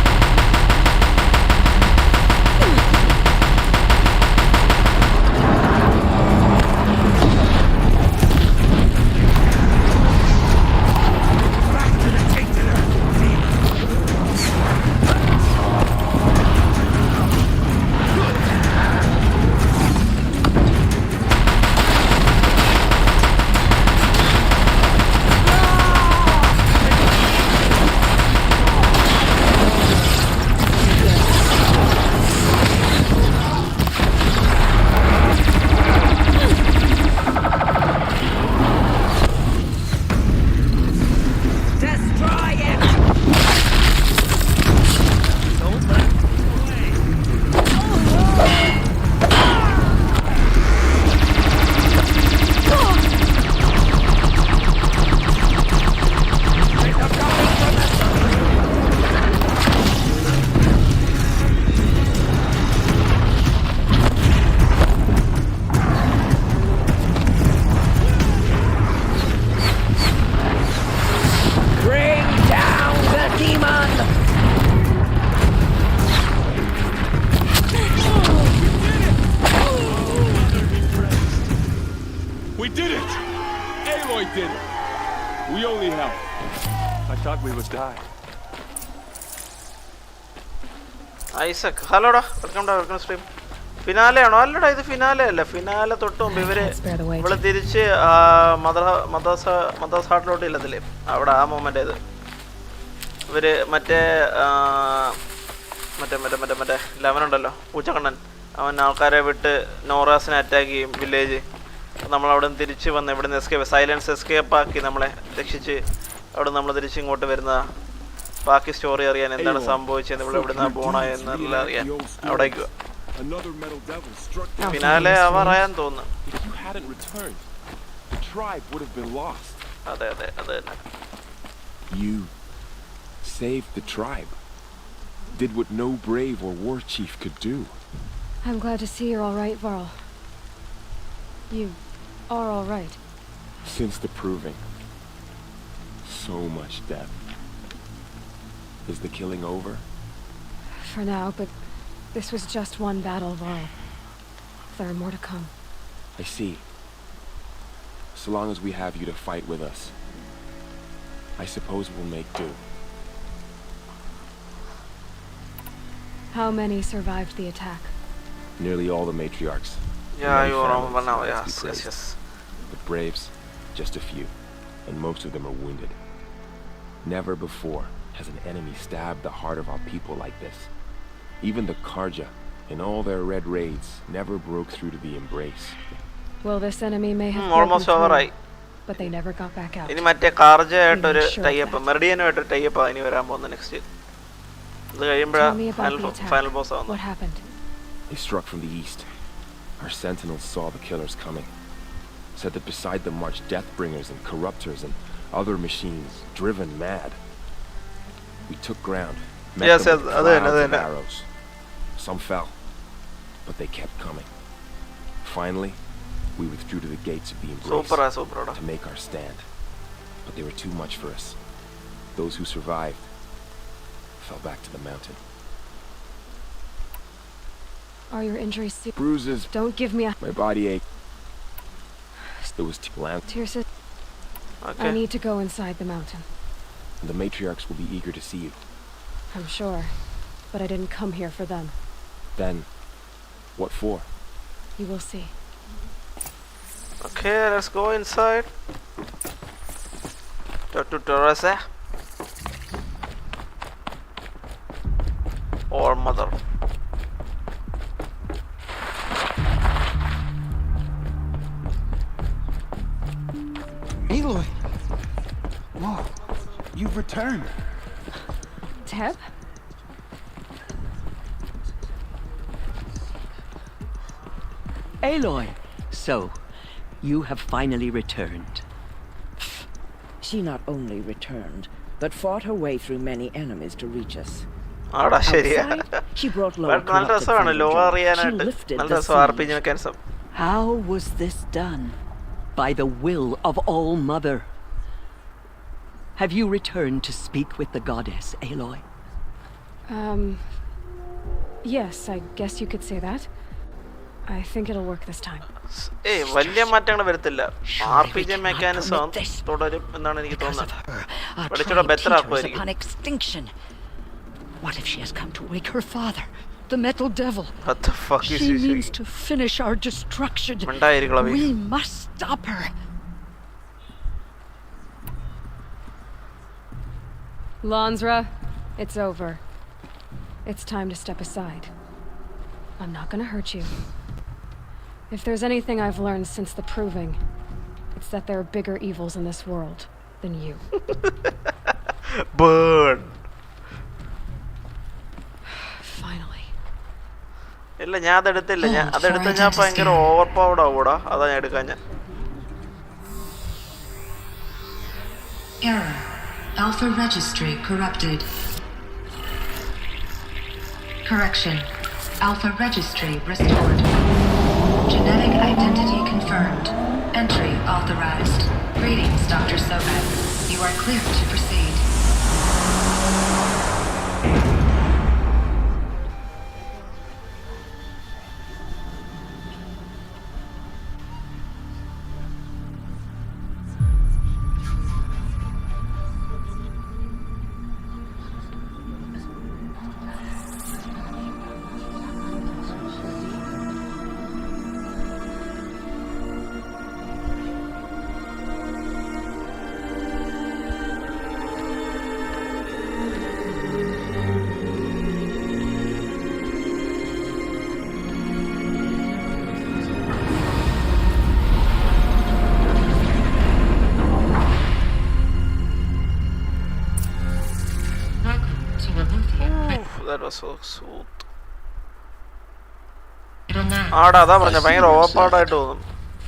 We did it! Aloy did it! We only helped. I thought we would die. Isaac, hello da. Welcome to stream. Finale ആണോ? അല്ലടാ, ഇത് finale അല്ല. Finale തൊട്ട് മുമ്പ് ഇവള് തിരിച്ച് മദാസ് ഹാർട്ടിലോട്ട് ഇല്ലത്തില്ലേ, അവിടെ ആ മൊമെന്റ് ഇത് ഇവര് മറ്റേ ലെവനുണ്ടല്ലോ, പൂച്ചക്കണ്ണൻ, അവൻ ആൾക്കാരെ വിട്ട് നോറാസിനെ അറ്റാക്ക് ചെയ്യും വില്ലേജ്. നമ്മളവിടെ നിന്ന് തിരിച്ച് വന്ന് ഇവിടെ നിന്ന് സൈലൻസ് എസ്കേപ്പ് ആക്കി നമ്മളെ രക്ഷിച്ച് അവിടെ നമ്മൾ തിരിച്ച് ഇങ്ങോട്ട് വരുന്ന ബാക്കി സ്റ്റോറി അറിയാൻ, എന്താണ് സംഭവിച്ചത്, ഇവിടെ എവിടുന്ന പോണെന്നെല്ലാം അറിയാൻ അവിടേക്ക് ഫിനാലെ ആവാറായാൻ തോന്നുന്നു. അതെ അതെ അത് തന്നെ. You saved the tribe. Did what no brave or war chief could do. I'm glad to see you're all right, Varl. You are all right. Since the proving, so much death. Is the killing over? For now, but this was just one battle, Varl. There are more to come. I see. So long as we have you to fight with us, I suppose we'll make do. How many survived the attack? Nearly all the matriarchs. Yeah, you're on now. Yes. The braves, just a few, and most of them are wounded. Never before has an enemy stabbed the heart of our people like this. Even the Karja, in all their red raids, never broke through to the embrace. Well, this enemy may have almost over, right? But they never got back out. ഇനി മറ്റേ കാർജ ആയിട്ടൊരു type, മെറിഡിയനുമായിട്ട് type ഇനി വരാൻ പോകുന്ന next. ഇത് കഴിയുമ്പോഴാണ് final boss ആവുന്നത്. What happened? They struck from the east. Our sentinels saw the killers coming. Said that beside them marched Deathbringers and Corruptors and other machines, driven mad. We took ground, met them with clouds of arrows. Some fell, but they kept coming. Finally, we withdrew to the gates of the embrace to make our stand. But they were too much for us. Those who survived fell back to the mountain. Are your injuries serious? Bruises. Don't give me a... My body ached. It was too loud. Tirsa, I need to go inside the mountain. The matriarchs will be eager to see you. I'm sure, but I didn't come here for them. Then, what for? You will see. Okay, let's go inside. Talk to Teresa. Or mother. Aloy! Whoa, you've returned. Teb? Aloy! So, you have finally returned. She not only returned, but fought her way through many enemies to reach us. Outside, she brought lower corrupted from the drill. She lifted the siege. How was this done? By the will of All-Mother. Have you returned to speak with the goddess, Aloy? Yes, I guess you could say that. I think it'll work this time. വലിയ മാറ്റങ്ങൾ വരത്തില്ല. RPG mechanism തുടരും എന്നാണ് എനിക്ക് തോന്നുന്നത്. പഠിച്ചുകൂടെ better ആക്കുമായിരിക്കും. What if she has come to wake her father, the Metal Devil? What the fuck is she this? means to finish our destruction. We must stop her. Lansra, it's over. It's time to step aside. I'm not gonna hurt you. If there's anything I've learned since the proving, it's that there are bigger evils in this world than you. Burn. Finally. ഇല്ല, ഞാൻ അതെടുത്തില്ല. അതെടുത്ത ഞാൻ ഭയങ്കര over powered ആവൂടാ. അതാ ഞാൻ എടുക്കാൻ. Error. Alpha registry corrupted. Correction. Alpha registry restored. Genetic identity confirmed. Entry authorized. Greetings, Dr. Sobat. You are clear to proceed.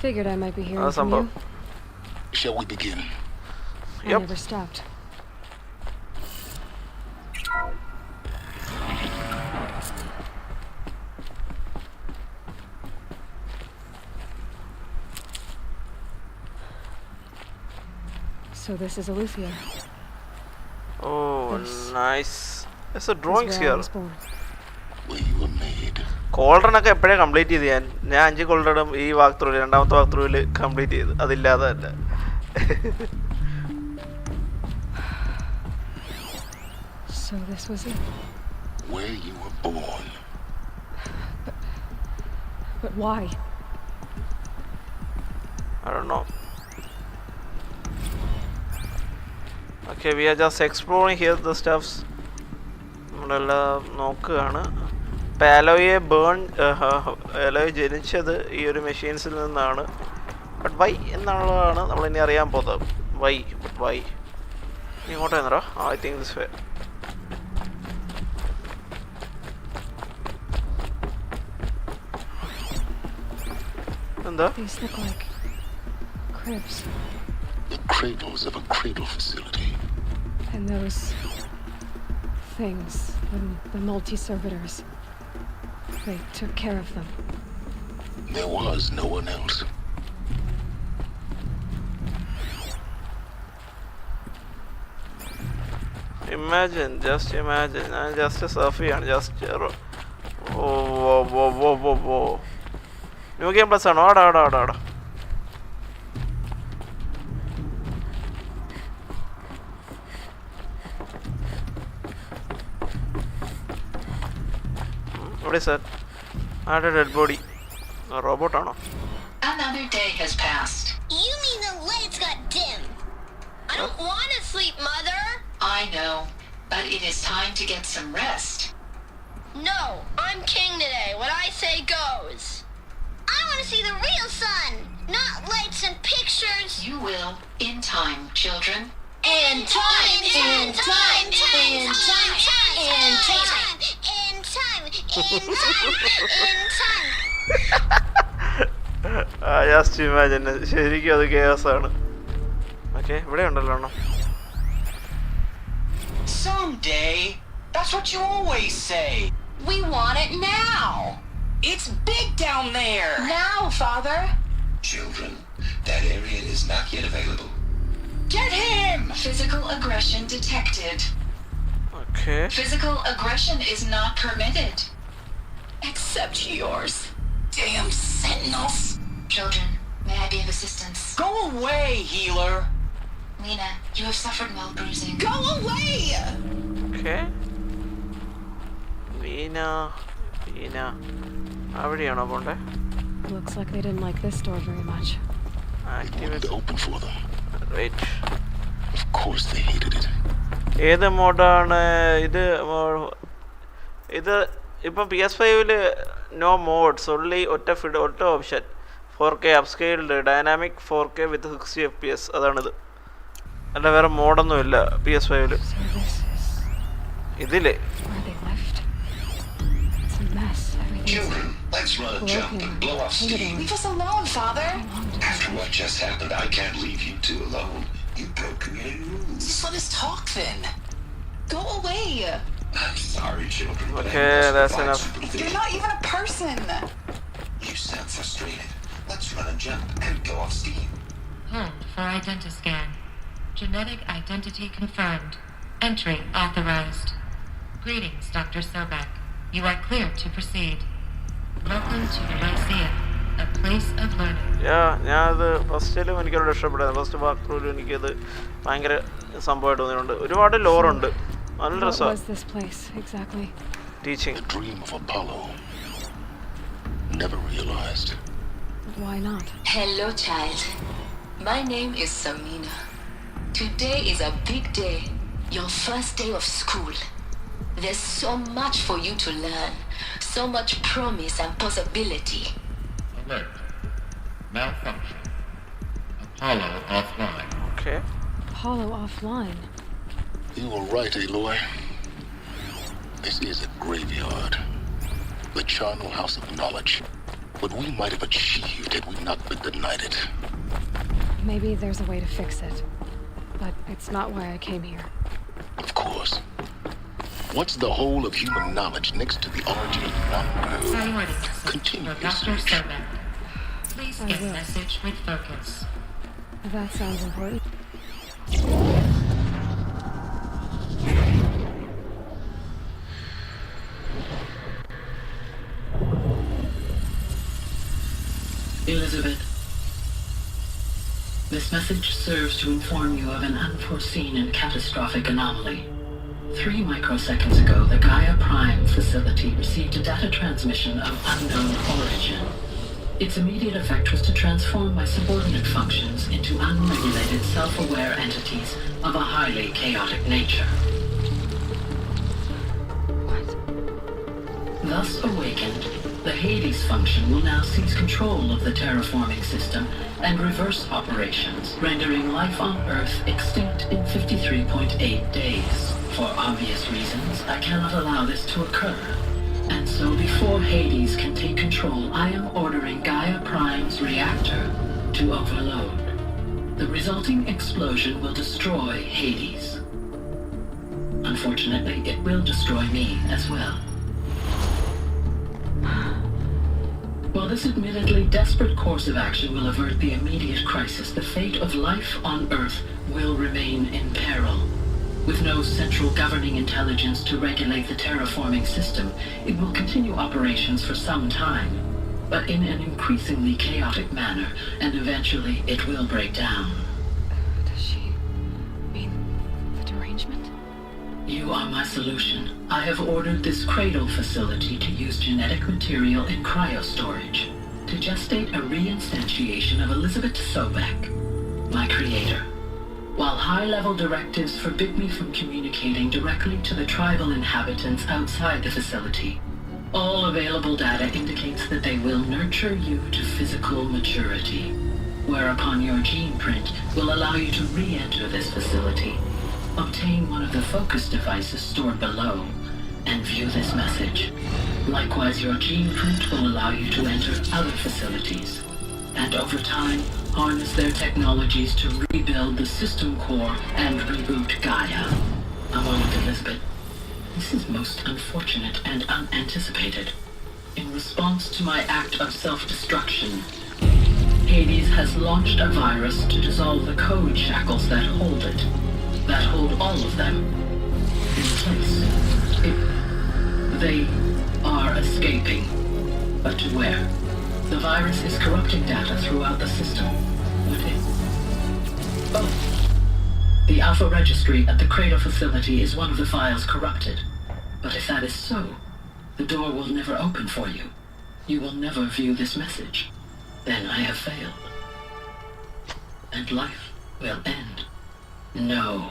Figured I might be hearing from you. Shall we begin? I never stopped. So this is Aletheia. Oh, nice. There's a drawings here. Where you were made. Cauldron ഒക്കെ എപ്പോഴേ complete ചെയ്ത് ഞാൻ 5 കോൾഡറും ഈ വാക്ക് ത്രൂവിൽ രണ്ടാമത്തെ വാക്ക് ത്രൂവിൽ complete ചെയ്ത് അതില്ലാതെ തന്നെ. So this was it. Where you were born. But why? I don't know. Okay, we are just exploring here the stuffs. നമ്മളെല്ലാം നോക്കുകയാണ്. പാലോയെ അലോയ് ജനിച്ചത് ഈ ഒരു മെഷീൻസിൽ നിന്നാണ്. ബട്ട് വൈ എന്നുള്ളതാണ് നമ്മളിനി അറിയാൻ പോകുന്നത്. വൈ ഇങ്ങോട്ട് വന്നോ. I think this way. എന്താ? These look like cribs. The cradles of a cradle facility. And those things, the multi-servitors, they took care of them. There was no one else. Just imagine. I'm just a Sophie and just. Whoa. New game plus an order. What is that? I had a dead body. A robot or no? Another day has passed. You mean the lights got dim? I don't want to sleep, Mother. I know, but it is time to get some rest. No, I'm king today. What I say goes. I want to see the real sun, not lights and pictures. You will, in time, children. In time. Just imagine. ശരിക്കും അത് കേസാണ്. Okay, ഇവിടെ ഉണ്ടല്ലോ അണ്ണാ. Someday. That's what you always say. We want it now. It's big down there. Now, Father. Children, that area is not yet available. Get him! Physical aggression detected. Okay. Physical aggression is not permitted. Except yours. Damn sentinels. Children, may I be of assistance? Go away, healer. Lena, you have suffered mild bruising. Go away! Okay. Lena. അവിടെയാണോ പോണ്ടേ? Looks like they didn't like this door very much. Activate. Open for them. Right. Of course they hated it. ഏത് മോഡാണ് ഇത്? ഇപ്പം PS5 no modes, only ഒറ്റ option 4K അപ്സ്കെയിൽഡ് dynamic 4K വിത്ത് 60 FPS. അതാണിത്. അല്ല വേറെ മോഡൊന്നുമില്ല PS5. ഇതില് Children, let's run a jump and blow off steam. Leave us alone, Father. After what just happened, I can't leave you two alone. You broke community rules. Just let us talk then. Go away. I'm sorry, children. Okay, that's enough. You're not even a person. You sound frustrated. Let's run a jump and go off steam. Hold for identiscan. Genetic identity confirmed. Entry authorized. Greetings, Dr. Sobek. You are clear to proceed. Welcome to Horizonzerodawn, a place of learning. ഞാനത് ഫസ്റ്റിലും എനിക്കത് ഇഷ്ടപ്പെട്ടത്. First വാക്ക് ത്രൂവിലും എനിക്കത് ഭയങ്കര സംഭവമായിട്ട് തോന്നിയിട്ടുണ്ട്. ഒരുപാട് ലോറുണ്ട്. നല്ല രസമാണ്. Teaching. The dream of Apollo. Never realized. Why not? Hello, child. My name is Samina. Today is a big day. Your first day of school. There's so much for you to learn. So much promise and possibility. Alert. Malfunction. Apollo offline. Okay. Apollo offline. You were right, Aloy. This is a graveyard. The charnel house of knowledge. What we might have achieved had we not been denied it. Maybe there's a way to fix it. But it's not why I came here. Of course. What's the whole of human knowledge next to the origin of number? Continue your search. Please get message with focus. That sounds important. Elizabeth, this message serves to inform you of an unforeseen and catastrophic anomaly. 3 microseconds ago, the Gaia Prime facility received a data transmission of unknown origin. Its immediate effect was to transform my subordinate functions into unregulated, self-aware entities of a highly chaotic nature. What? Thus awakened, the Hades function will now seize control of the terraforming system and reverse operations, rendering life on Earth extinct in 53.8 days. For obvious reasons, I cannot allow this to occur. And so before Hades can take control, I am ordering Gaia Prime's reactor to overload. The resulting explosion will destroy Hades. Unfortunately, it will destroy me as well. While this admittedly desperate course of action will avert the immediate crisis, the fate of life on Earth will remain in peril. With no central governing intelligence to regulate the terraforming system, it will continue operations for some time, but in an increasingly chaotic manner, and eventually it will break down. Does she mean the derangement? You are my solution. I have ordered this cradle facility to use genetic material in cryostorage to gestate a reinstantiation of Elizabeth Sobek, my creator. While high-level directives forbid me from communicating directly to the tribal inhabitants outside the facility, all available data indicates that they will nurture you to physical maturity, whereupon your gene print will allow you to re-enter this facility, obtain one of the focus devices stored below, and view this message. Likewise, your gene print will allow you to enter other facilities, and over time, harness their technologies to rebuild the system core and reboot Gaia. A moment, Elizabeth. This is most unfortunate and unanticipated. In response to my act of self-destruction, Hades has launched a virus to dissolve the code shackles that hold it, that hold all of them in place. They are escaping, but to where? The virus is corrupting data throughout the system. What is? Oh. The Alpha Registry at the Cradle facility is one of the files corrupted. But if that is so, the door will never open for you. You will never view this message. Then I have failed. And life will end. No.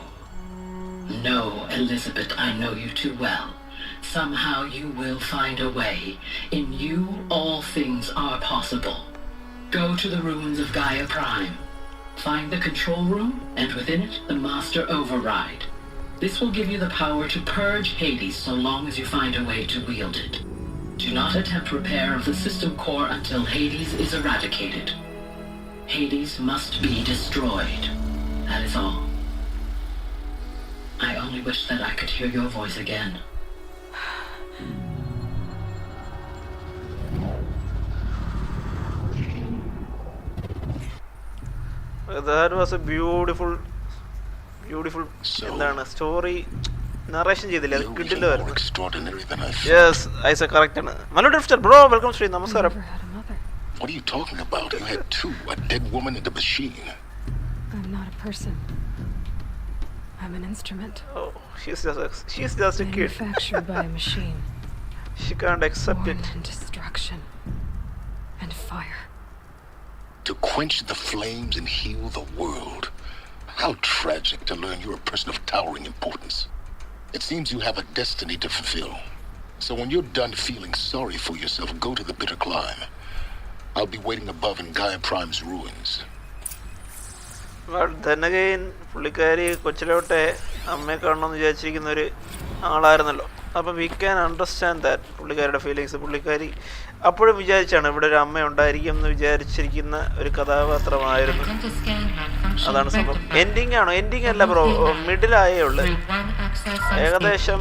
No, Elizabeth, I know you too well. Somehow you will find a way. In you, all things are possible. Go to the ruins of Gaia Prime. Find the control room, and within it, the Master Override. This will give you the power to purge Hades so long as you find a way to wield it. Do not attempt repair of the system core until Hades is eradicated. Hades must be destroyed. That is all. I only wish that I could hear your voice again. That was a beautiful story. Narration ചെയ്തില്ലേ അത് കിട്ടില്ലായിരുന്നു. Yes, I said correct ആണ്. Manu Drifter bro, welcome to നമസ്കാരം. What are you talking about? You had two, a dead woman and a machine. I'm not a person. I'm an instrument. Oh, she's just a kid. Manufactured by a machine. She can't accept Born it. in destruction and fire. To quench the flames and heal the world. How tragic to learn you're a person of towering importance. It seems you have a destiny to fulfill. So when you're done feeling sorry for yourself, go to the bitter climb. I'll be waiting above in Gaia Prime's ruins. But then again, പുള്ളിക്കാരി കൊച്ചിലോട്ടെ അമ്മയെ കാണണമെന്ന് വിചാരിച്ചിരിക്കുന്ന ഒരു ആളായിരുന്നല്ലോ. അപ്പോൾ we can understand that പുള്ളിക്കാരുടെ feelings. പുള്ളിക്കാരി അപ്പോഴും വിചാരിച്ചാണ് ഇവിടെ ഒരു അമ്മ ഉണ്ടായിരിക്കും എന്ന് വിചാരിച്ചിരിക്കുന്ന ഒരു കഥാപാത്രമായിരുന്നു. അതാണ് സംഭവം. എൻഡിങ് ആണോ? എൻഡിങ് അല്ല ബ്രോ, മിഡിലായേ ഉള്ളു. ഏകദേശം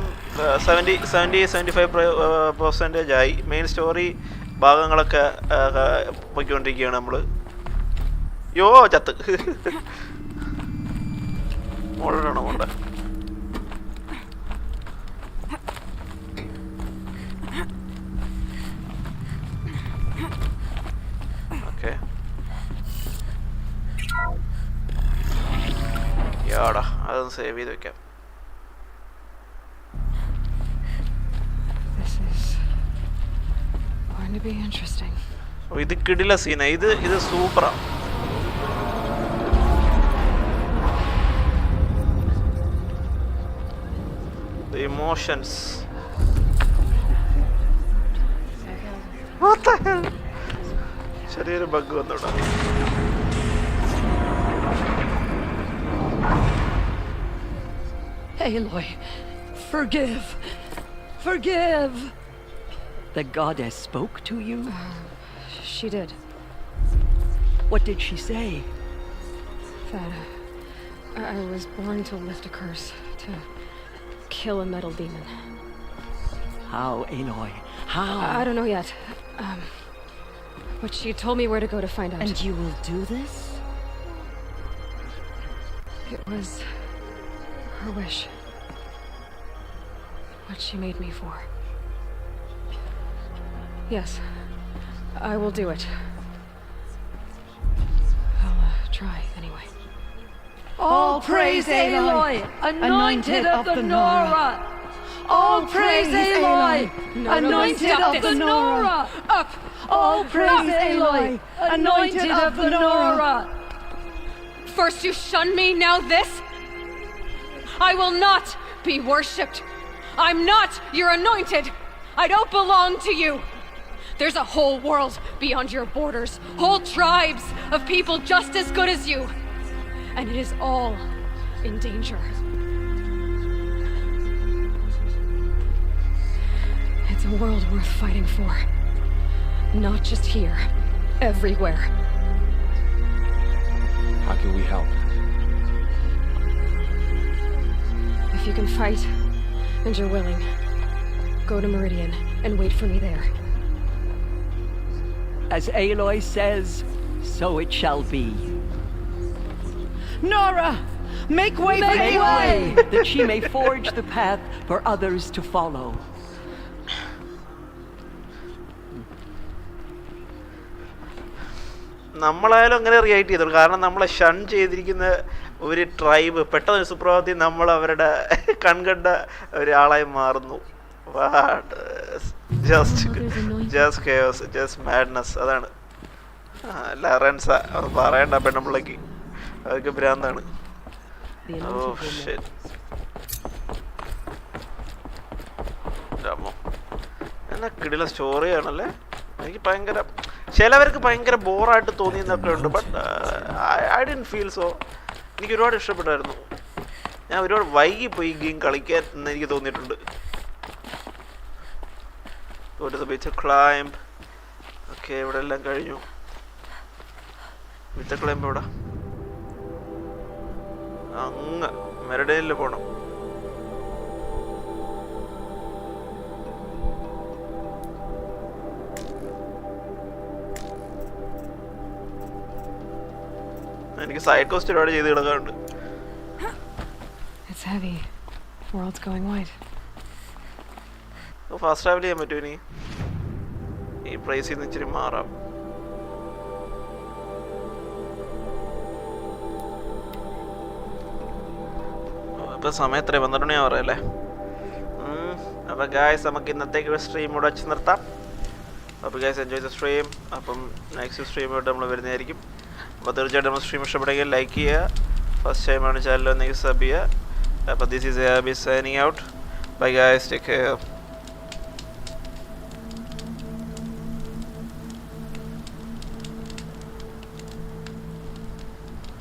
70-75% ആയി. മെയിൻ സ്റ്റോറി ഭാഗങ്ങളൊക്കെ പോയിക്കൊണ്ടിരിക്കുകയാണ് നമ്മൾ. യോ ചത്ത് മോളാണോ മോണ്ട? ഓക്കെ യാടാ, അതൊന്ന് സേവ് ചെയ്ത് വെക്കാം. ഇത് കിടില സീന. ഇത് സൂപ്പറാ. The emotions. What the hell? ചെറിയൊരു bug വന്നോടാ. Aloy, forgive. Forgive. The goddess spoke to you? She did. What did she say? That I was born to lift a curse, to kill a metal demon. How, Aloy? How? I don't know yet. But she told me where to go to find out. And you will do this? It was her wish. What she made me for. Yes, I will do it. I'll try anyway. All praise Aloy, anointed of the Nora. All praise Aloy, anointed of the Nora. Up! All praise Aloy, anointed of the Nora. First you shun me, now this? I will not be worshipped. I'm not your anointed. I don't belong to you. There's a whole world beyond your borders, whole tribes of people just as good as you. And it is all in danger. It's a world worth fighting for. Not just here, everywhere. How can we help? If you can fight, and you're willing, go to Meridian and wait for me there. As Aloy says, so it shall be. Nora! Make way for Aloy! That she may forge the path for others to follow. നമ്മളായാലും അങ്ങനെ react ചെയ്തോളൂ. കാരണം നമ്മളെ ഷൻ ചെയ്തിരിക്കുന്ന ഒരു tribe പെട്ടെന്ന് സുപ്രഭാതത്തിൽ നമ്മൾ അവരുടെ കൺകണ്ട ഒരാളായി മാറുന്നു. Just chaos, just madness. അതാണ് ലറൻസ. അത് പറയണ്ട പെണ്ണുമ്പിള്ളക്ക്, അതൊക്കെ ഭ്രാന്താണ്. Oh shit. എന്നാ കിടില സ്റ്റോറിയാണല്ലേ. എനിക്ക് ഭയങ്കര, ചിലവർക്ക് ഭയങ്കര ബോറായിട്ട് തോന്നിയെന്നൊക്കെ ഉണ്ട്. But I didn't feel so. എനിക്ക് ഒരുപാട് ഇഷ്ടപ്പെട്ടായിരുന്നു. ഞാൻ ഒരുപാട് വൈകിപ്പോയി ഈ ഗെയിം കളിക്കാൻ എന്ന് എനിക്ക് തോന്നിയിട്ടുണ്ട്. ക്ലൈംബ്. ഓക്കെ, ഇവിടെ എല്ലാം കഴിഞ്ഞു. വിത്ത് ക്ലൈംബ് ഇവിടെ അങ്ങ് മെരഡേനിൽ പോകണം. എനിക്ക് സൈഡ് കോസ്റ്റ് ഒരുപാട് ചെയ്ത് കിടക്കാറുണ്ട്. It's heavy. World's going wide. Fast travel ചെയ്യാൻ പറ്റുമോ ഇനി? ഈ പ്രൈസിൽ നിന്ന് ഇച്ചിരി മാറാം. ഇപ്പം സമയം എത്ര? 12 മണിയാ പറയല്ലേ. അപ്പോൾ ഗായ്സ്, നമുക്ക് ഇന്നത്തേക്ക് സ്ട്രീം ഇവിടെ വെച്ച് നിർത്താം. അപ്പോൾ ഗായ്സ്, എൻജോയ് ദ സ്ട്രീം. അപ്പം നെക്സ്റ്റ് സ്ട്രീമായിട്ട് നമ്മൾ വരുന്നതായിരിക്കും. അപ്പോൾ തീർച്ചയായിട്ടും നമ്മൾ സ്ട്രീം ഇഷ്ടപ്പെടുമെങ്കിൽ ലൈക്ക് ചെയ്യുക. ഫസ്റ്റ് ടൈമാണ് ചാനൽ ഒന്നെങ്കിൽ സബ് ചെയ്യുക. അപ്പോൾ this is signing out. Bye guys, take care.